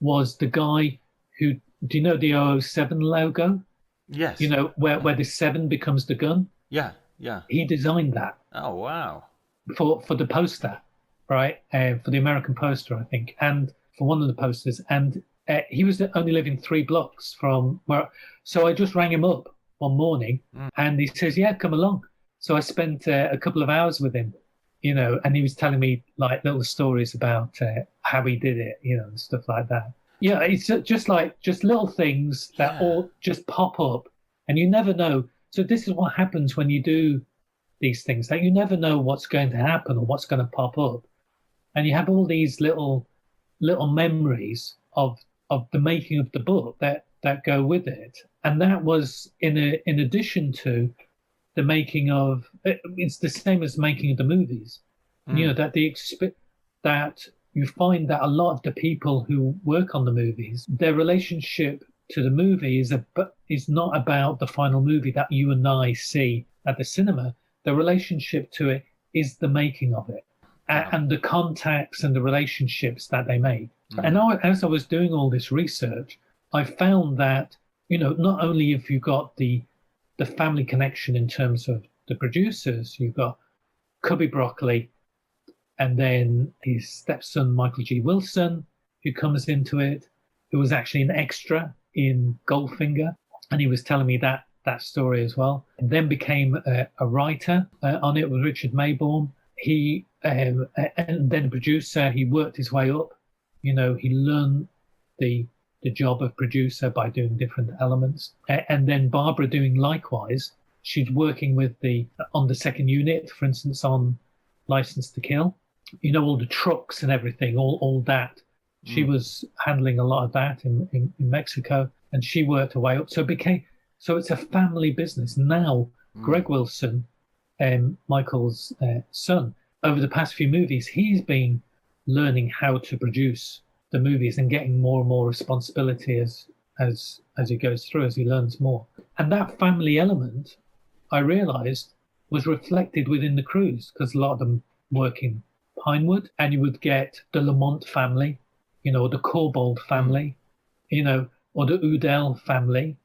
was the guy who, do you know the 007 logo? Yes. You know, where the 7 becomes the gun? Yeah. Yeah. He designed that Oh, wow. for the poster, right? For the American poster, I think, and for one of the posters. And he was only living 3 blocks from where. So I just rang him up one morning and he says, yeah, come along. So I spent a couple of hours with him, you know, and he was telling me like little stories about how he did it, you know, and stuff like that. Yeah, it's just little things that all just pop up and you never know. So this is what happens when you do these things, that you never know what's going to happen or what's going to pop up. And you have all these little memories of the making of the book that go with it. And that was in addition to the making of, it's the same as making of the movies. You know, that you find that a lot of the people who work on the movies, their relationship to the movie is not about the final movie that you and I see at the cinema. The relationship to it is the making of it, and the contacts and the relationships that they made. And as I was doing all this research, I found that, you know, not only have you got the family connection in terms of the producers, you've got Cubby Broccoli, and then his stepson, Michael G. Wilson, who comes into it, who was actually an extra in Goldfinger. And he was telling me that story as well. And then became a writer on it with Richard Maybaum. He and then a producer. He worked his way up. You know, he learned the job of producer by doing different elements. And then Barbara doing likewise. She's working with on the second unit, for instance, on License to Kill. You know, all the trucks and everything, all that. She was handling a lot of that in Mexico, and she worked her way up. So it's a family business. Now, Greg Wilson, Michael's son, over the past few movies, he's been learning how to produce the movies and getting more and more responsibility as he goes through, as he learns more. And that family element, I realized, was reflected within the crews, because a lot of them work in Pinewood, and you would get the Lamont family, you know, the Corbold family, you know, or the Udell family,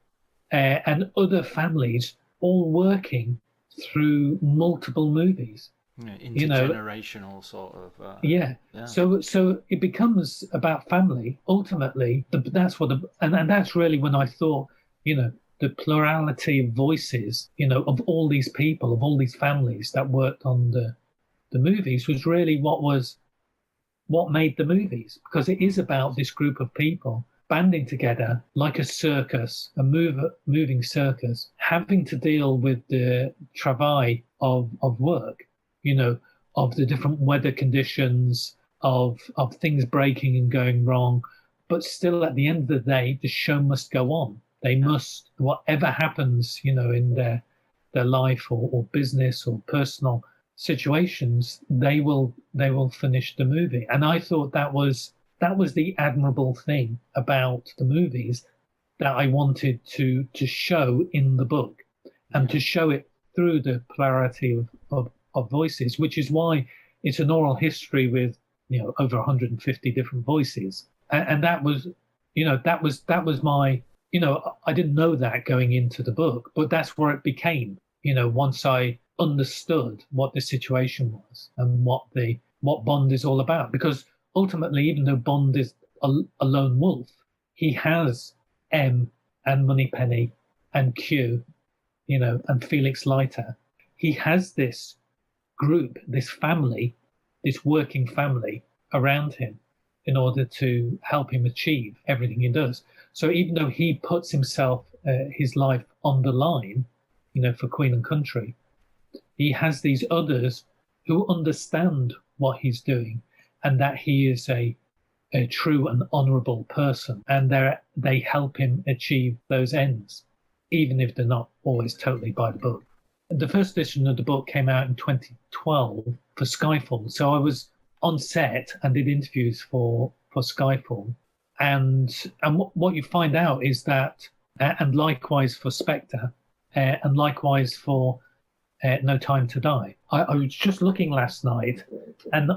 and other families all working through multiple movies. Intergenerational sort of. Yeah. So it becomes about family. Ultimately, that's what and that's really when I thought, you know, the plurality of voices, you know, of all these people, of all these families that worked on the movies was really what made the movies, because it is about this group of people banding together like a circus, a moving circus, having to deal with the travail of work, you know, of the different weather conditions, of things breaking and going wrong. But still, at the end of the day, the show must go on. They must, whatever happens, you know, in their life or business or personal situations, they will finish the movie. And I thought that was the admirable thing about the movies that I wanted to show in the book, and to show it through the plurality of voices, which is why it's an oral history with over 150 different voices. And that was my, I didn't know that going into the book, but that's where it became, once I understood what the situation was and what Bond is all about. Because ultimately, even though Bond is a lone wolf, he has M and Moneypenny and Q, and Felix Leiter. He has this group, this family, this working family around him in order to help him achieve everything he does. So even though he puts himself, his life on the line, for Queen and Country, he has these others who understand what he's doing and that he is a true and honourable person, and they help him achieve those ends, even if they're not always totally by the book. The first edition of the book came out in 2012 for Skyfall, so I was on set and did interviews for Skyfall, and what you find out is that, and likewise for Spectre, and likewise for No Time to Die. I was just looking last night, and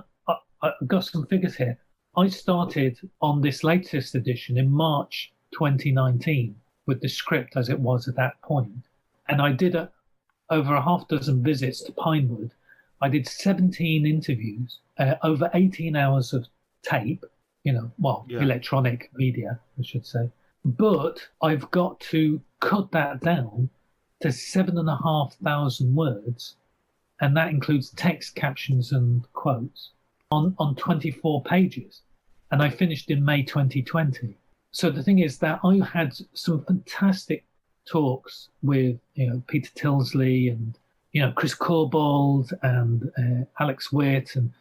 I got some figures here. I started on this latest edition in March 2019 with the script as it was at that point, and I did over a half dozen visits to Pinewood. I did 17 interviews, over 18 hours of tape, electronic media, I should say. But I've got to cut that down to 7,500 words, and that includes text, captions, and quotes on 24 pages. And I finished in May 2020. So the thing is that I had some fantastic talks with Peter Tilsley and Chris Corbould and Alex Witt and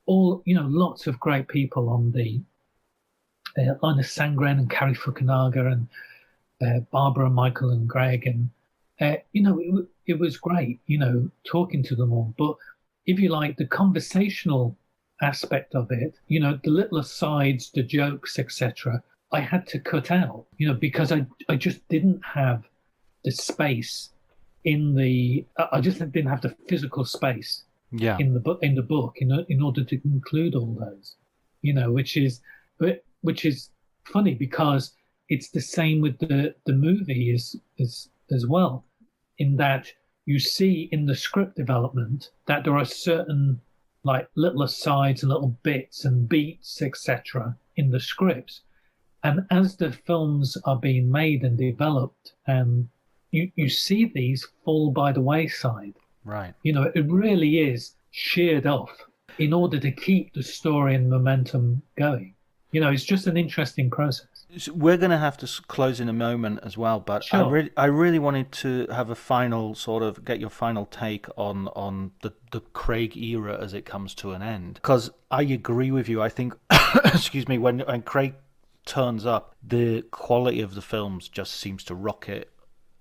all lots of great people on the Linus Sandgren and Carrie Fukunaga and Barbara and Michael and Greg, and it was great talking to them all. But if you like, the conversational aspect of it, the little asides, the jokes, etc., I had to cut out, because I just didn't have the space I just didn't have the physical space in the book in order to include all those, which is funny because it's the same with the movie as well, in that you see in the script development that there are certain like little asides and little bits and beats, etc., in the scripts. And as the films are being made and developed, and you see these fall by the wayside. Right. It really is sheared off in order to keep the story and momentum going. It's just an interesting process. We're going to have to close in a moment as well, but sure. I really wanted to have a final get your final take on the Craig era as it comes to an end. Because I agree with you. I think, excuse me, when Craig turns up, the quality of the films just seems to rocket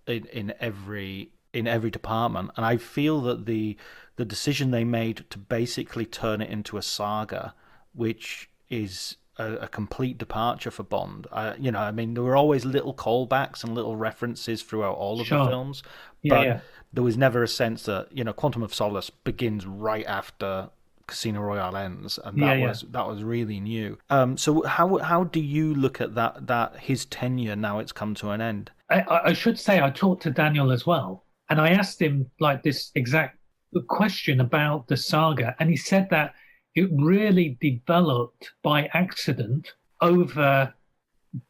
in every department. And I feel that the decision they made to basically turn it into a saga, which is a complete departure for Bond. There were always little callbacks and little references throughout all of the films, but there was never a sense that Quantum of Solace begins right after Casino Royale ends, and that was really new. So how do you look at that his tenure now it's come to an end? I should say I talked to Daniel as well, and I asked him like this exact question about the saga, and he said that it really developed by accident over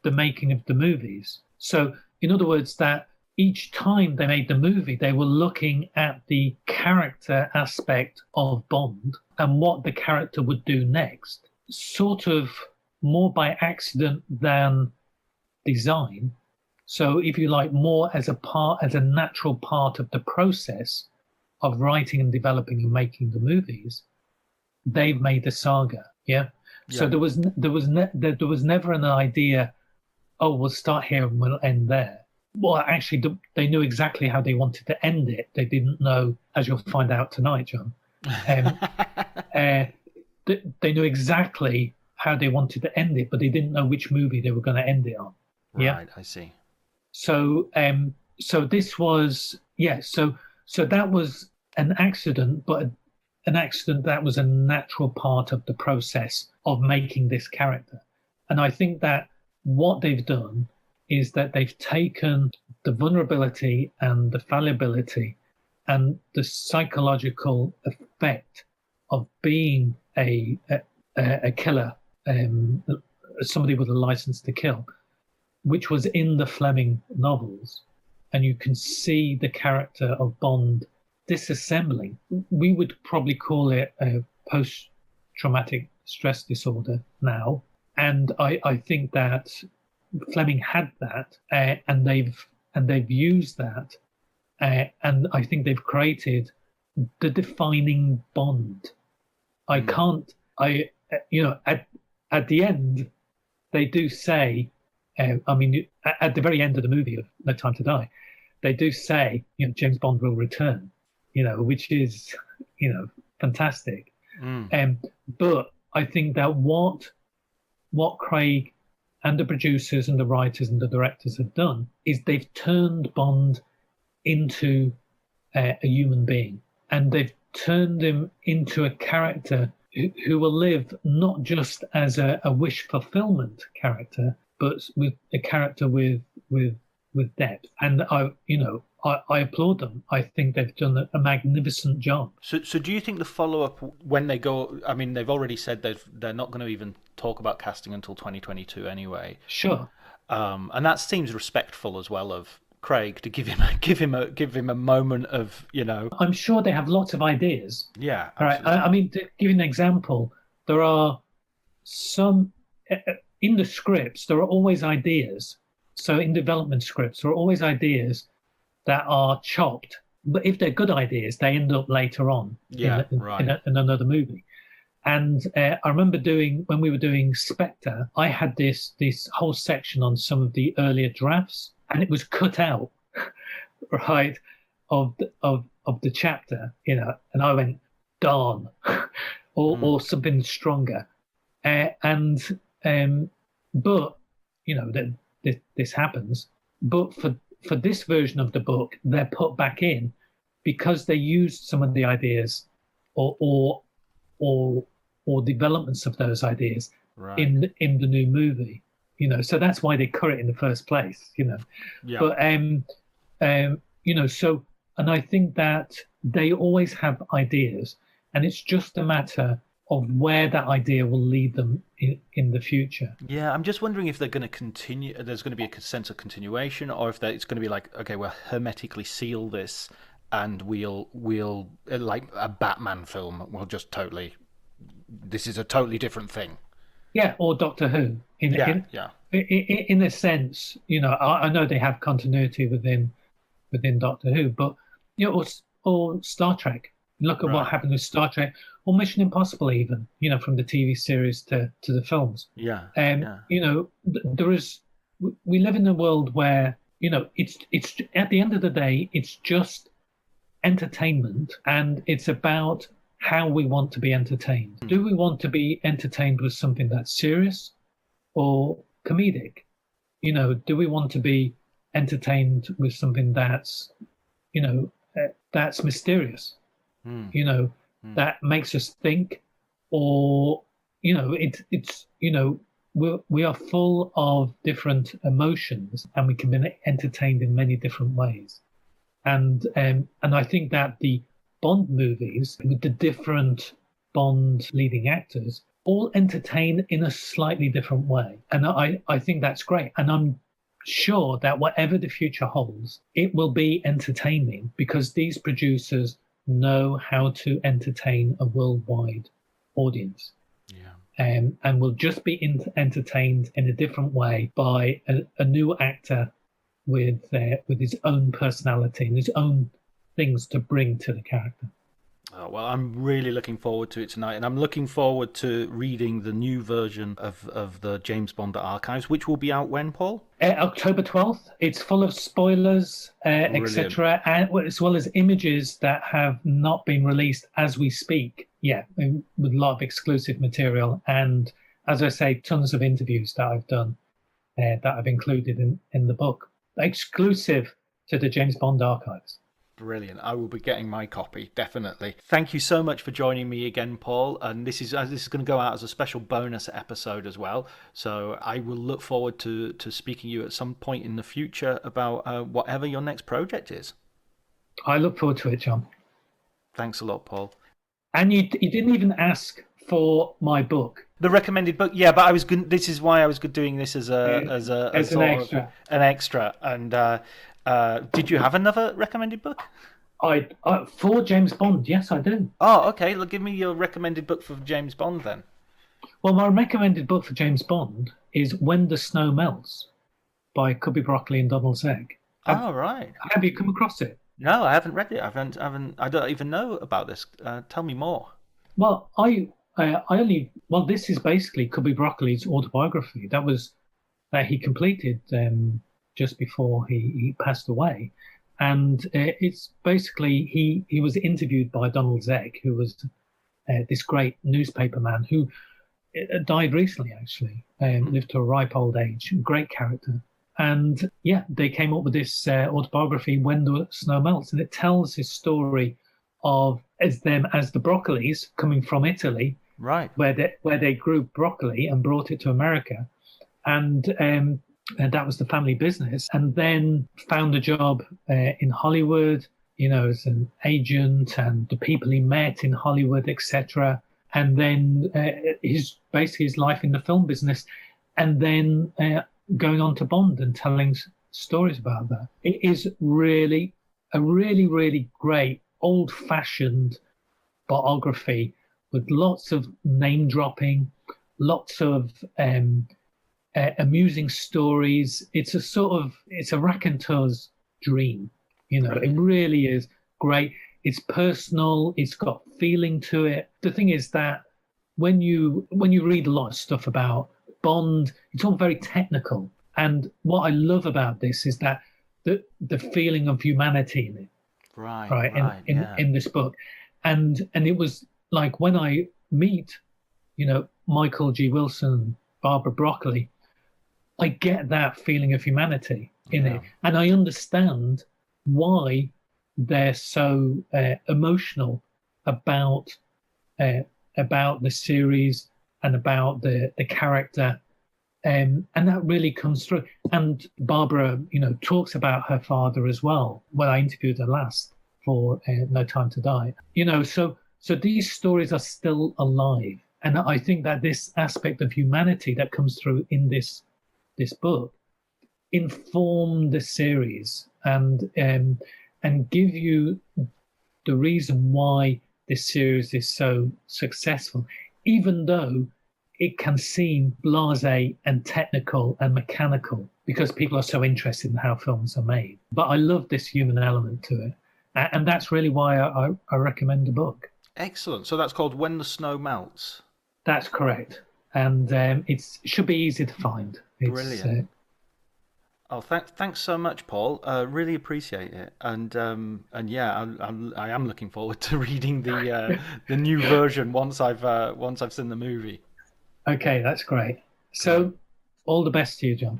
the making of the movies. So, in other words, that each time they made the movie, they were looking at the character aspect of Bond and what the character would do next, sort of more by accident than design. So, if you like, more as a natural part of the process of writing and developing and making the movies, they've made the saga. So there was never an idea, oh, we'll start here and we'll end there. Well, actually, they knew exactly how they wanted to end it. They didn't know, as you'll find out tonight, John, Um, they knew exactly how they wanted to end it, but they didn't know which movie they were going to end it on. Yeah. Right, I see. So this was, yeah. So that was an accident, but an accident that was a natural part of the process of making this character. And I think that what they've done is that they've taken the vulnerability and the fallibility and the psychological effect of being a killer, somebody with a license to kill, which was in the Fleming novels, and you can see the character of Bond disassembling. We would probably call it a post-traumatic stress disorder now, and I think that Fleming had that, and they've used that, and I think they've created the defining Bond. I can't. At the end, they do say. At the very end of the movie of No Time to Die, they do say, James Bond will return, which is, fantastic. But I think that what Craig and the producers and the writers and the directors have done is they've turned Bond into a human being, and they've turned him into a character who will live not just as a wish fulfillment character, but with a character with depth. And I applaud them. I think they've done a magnificent job. So do you think the follow-up, when they go, I mean, they've already said they're not going to even talk about casting until 2022 anyway. Sure. And that seems respectful as well of Craig to give him a moment of, I'm sure they have lots of ideas. Yeah. All right. I mean, to give you an example, there are some in the scripts. There are always ideas. So in development scripts, there are always ideas that are chopped. But if they're good ideas, they end up later on in another movie. And I remember when we were doing Spectre, I had this whole section on some of the earlier drafts, and it was cut out, right, of the chapter, and I went, darn, or something stronger, but this happens. But for this version of the book, they're put back in because they used some of the ideas or developments of those ideas in the new movie. So that's why they cut it in the first place. Yeah. But so, and I think that they always have ideas, and it's just a matter of where that idea will lead them in the future. Yeah, I'm just wondering if they're going to continue. There's going to be a sense of continuation, or if it's going to be like, okay, we'll hermetically seal this, and we'll like a Batman film. We'll just totally. This is a totally different thing. Yeah, or Doctor Who. In a sense, I know they have continuity within Doctor Who, but or Star Trek. Look at what happened with Star Trek, or Mission Impossible, even from the TV series to the films. Yeah. There is. We live in a world where it's at the end of the day, it's just entertainment, and it's about how we want to be entertained. Do we want to be entertained with something that's serious or comedic? Do we want to be entertained with something that's that's mysterious? That makes us think, or it's we are full of different emotions, and we can be entertained in many different ways. And I think that the Bond movies with the different Bond leading actors all entertain in a slightly different way, and I think that's great. And I'm sure that whatever the future holds, it will be entertaining because these producers know how to entertain a worldwide audience. And will just be entertained in a different way by a new actor with his own personality and his own things to bring to the character. Oh, well, I'm really looking forward to it tonight, and I'm looking forward to reading the new version of the James Bond archives, which will be out when, Paul? October 12th. It's full of spoilers, Brilliant. etc., and as well as images that have not been released as we speak. Yeah, with a lot of exclusive material, and as I say, tons of interviews that I've done that I've included in the book, exclusive to the James Bond archives. Brilliant. I will be getting my copy, definitely. Thank you so much for joining me again, Paul. And this is going to go out as a special bonus episode as well. So I will look forward to speaking to you at some point in the future about whatever your next project is. I look forward to it, John. Thanks a lot, Paul. And you didn't even ask for my book. The recommended book, yeah, but I was good. This is why I was doing this as a As an sort of extra. an extra. And did you have another recommended book? For James Bond, yes, I do. Oh, okay. Well, give me your recommended book for James Bond then. Well, my recommended book for James Bond is When the Snow Melts by Cubby Broccoli and Donald Zegg. Oh, right. Have you come across it? No, I haven't read it. I don't even know about this. Tell me more. Well, this is basically Cubby Broccoli's autobiography. That he completed just before he passed away, and it's basically he was interviewed by Donald Zegg, who was this great newspaperman who died recently, actually, lived to a ripe old age, great character. And yeah, they came up with this autobiography, When the Snow Melts, and it tells his story of as the Broccolis coming from Italy, Right. where they grew broccoli and brought it to America, and that was the family business, and then found a job in Hollywood, as an agent, and the people he met in Hollywood, etc. And then his life in the film business, and then going on to Bond and telling stories about that. It is really a really, really great old-fashioned biography with lots of name dropping, lots of amusing stories. It's a raconteur's dream. It really is great. It's personal. It's got feeling to it. The thing is that when you read a lot of stuff about Bond, it's all very technical. And what I love about this is that the feeling of humanity in it, Right. in this book, and it was like when I meet, Michael G. Wilson, Barbara Broccoli, I get that feeling of humanity in it, and I understand why they're so emotional about the series and about the character, and that really comes through. And Barbara, talks about her father as well when I interviewed her last for No Time to Die. So these stories are still alive, and I think that this aspect of humanity that comes through in this book inform the series and give you the reason why this series is so successful, even though it can seem blasé and technical and mechanical because people are so interested in how films are made. But I love this human element to it, and that's really why I recommend the book. Excellent. So that's called When the Snow Melts. That's correct, and it should be easy to find. Brilliant. Thanks so much, Paul. Really appreciate it, and yeah, I am looking forward to reading the new version once I've seen the movie. Okay, that's great. So, all the best to you, John.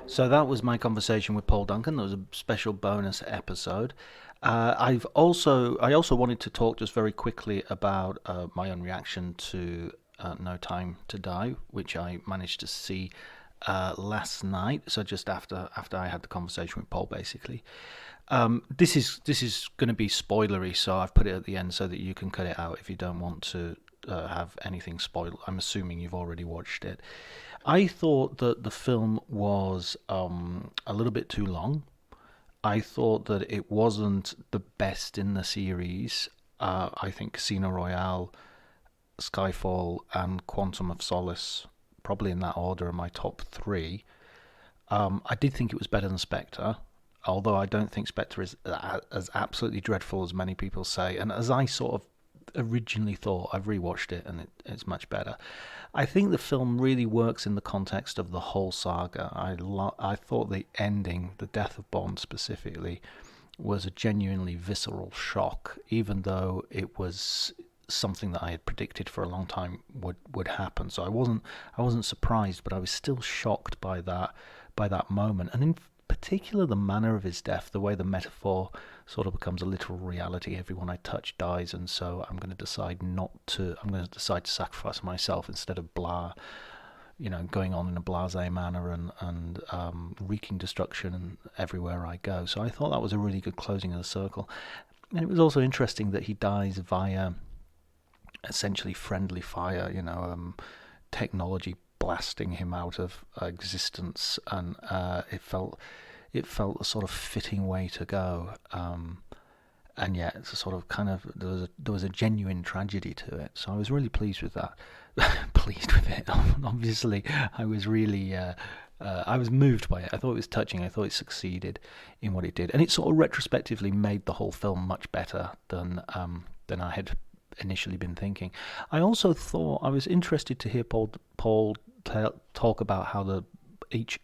So that was my conversation with Paul Duncan. That was a special bonus episode. I also wanted to talk just very quickly about my own reaction to No Time to Die, which I managed to see last night. So just after I had the conversation with Paul, basically. This is going to be spoilery, so I've put it at the end so that you can cut it out if you don't want to have anything spoiled. I'm assuming you've already watched it. I thought that the film was a little bit too long. I thought that it wasn't the best in the series. I think Casino Royale Skyfall, and Quantum of Solace, probably in that order, are my top three. I did think it was better than Spectre, although I don't think Spectre is as absolutely dreadful as many people say. And as I sort of originally thought, I've rewatched it and it's much better. I think the film really works in the context of the whole saga. I thought the ending, the death of Bond specifically, was a genuinely visceral shock, even though it was something that I had predicted for a long time would happen. So I wasn't surprised, but I was still shocked by that moment, and in particular the manner of his death, the way the metaphor sort of becomes a literal reality. Everyone I touch dies, and so I'm going to decide to sacrifice myself instead of going on in a blasé manner and wreaking destruction everywhere I go. So I thought that was a really good closing of the circle. And it was also interesting that he dies via essentially friendly fire, technology blasting him out of existence, and it felt a sort of fitting way to go. And yet it's a sort of kind of there was a genuine tragedy to it. So I was really pleased with that. Pleased with it. Obviously, I was really I was moved by it. I thought it was touching. I thought it succeeded in what it did, and it sort of retrospectively made the whole film much better than I had initially been thinking. I also thought I was interested to hear Paul talk about how each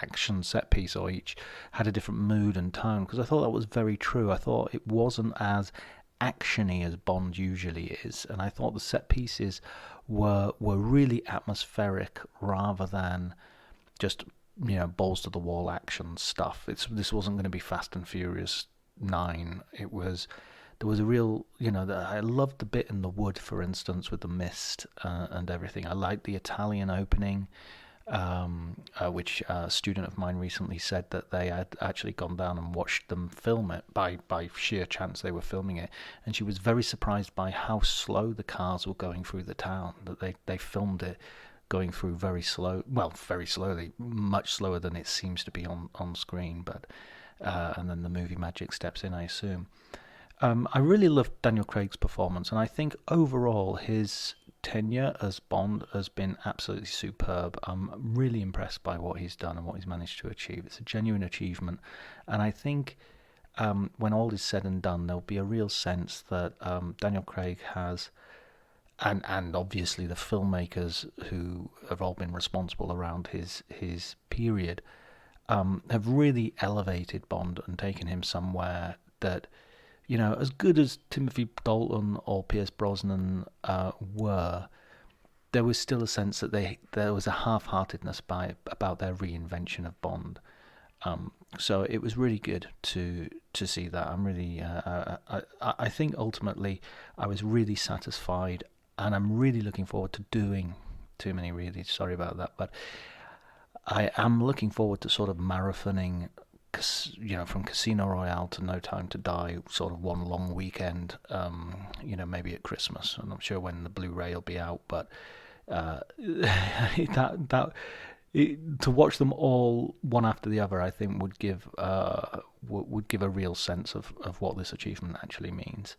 action set piece or each had a different mood and tone, because I thought that was very true. I thought it wasn't as actiony as Bond usually is, and I thought the set pieces were really atmospheric rather than just balls to the wall action stuff. This wasn't going to be Fast and Furious 9. There was a real, I loved the bit in the wood, for instance, with the mist and everything. I liked the Italian opening, which a student of mine recently said that they had actually gone down and watched them film it by sheer chance. They were filming it, and she was very surprised by how slow the cars were going through the town, that they filmed it going through very slowly, much slower than it seems to be on screen, but and then the movie magic steps in, I assume. I really loved Daniel Craig's performance, and I think overall his tenure as Bond has been absolutely superb. I'm really impressed by what he's done and what he's managed to achieve. It's a genuine achievement, and I think when all is said and done, there'll be a real sense that Daniel Craig has, and obviously the filmmakers who have all been responsible around his period, have really elevated Bond and taken him somewhere that, as good as Timothy Dalton or Pierce Brosnan were, there was still a sense that there was a half-heartedness about their reinvention of Bond. So it was really good to see that. I'm really, I think ultimately I was really satisfied, and I'm really looking forward to doing too many really. Sorry about that, but I am looking forward to sort of marathoning, from Casino Royale to No Time to Die, sort of one long weekend, maybe at Christmas. I'm not sure when the Blu-ray will be out, but to watch them all one after the other, I think would give a real sense of what this achievement actually means.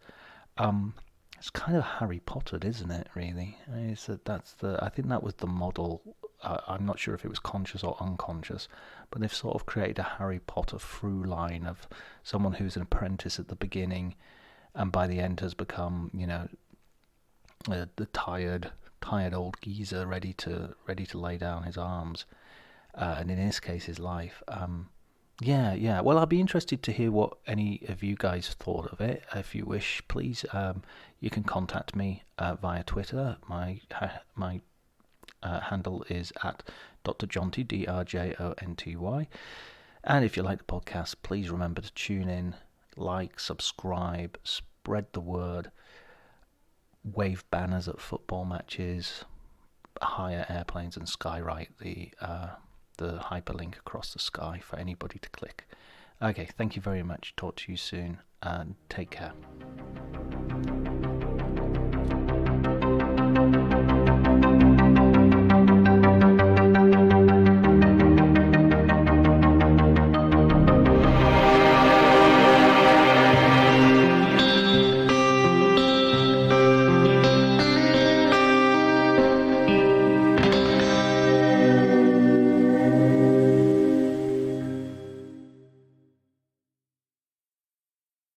It's kind of Harry Potter, isn't it? Really, I think that was the model. I'm not sure if it was conscious or unconscious, but they've sort of created a Harry Potter through line of someone who's an apprentice at the beginning, and by the end has become, the tired old geezer ready to lay down his arms, and in this case, his life. Yeah. Well, I'll be interested to hear what any of you guys thought of it. If you wish, please, you can contact me via Twitter. My handle is at Dr. Jonty, DRJONTY. And if you like the podcast, please remember to tune in, like, subscribe, spread the word, wave banners at football matches, hire airplanes, and skywrite the hyperlink across the sky for anybody to click. Okay, thank you very much. Talk to you soon, and take care.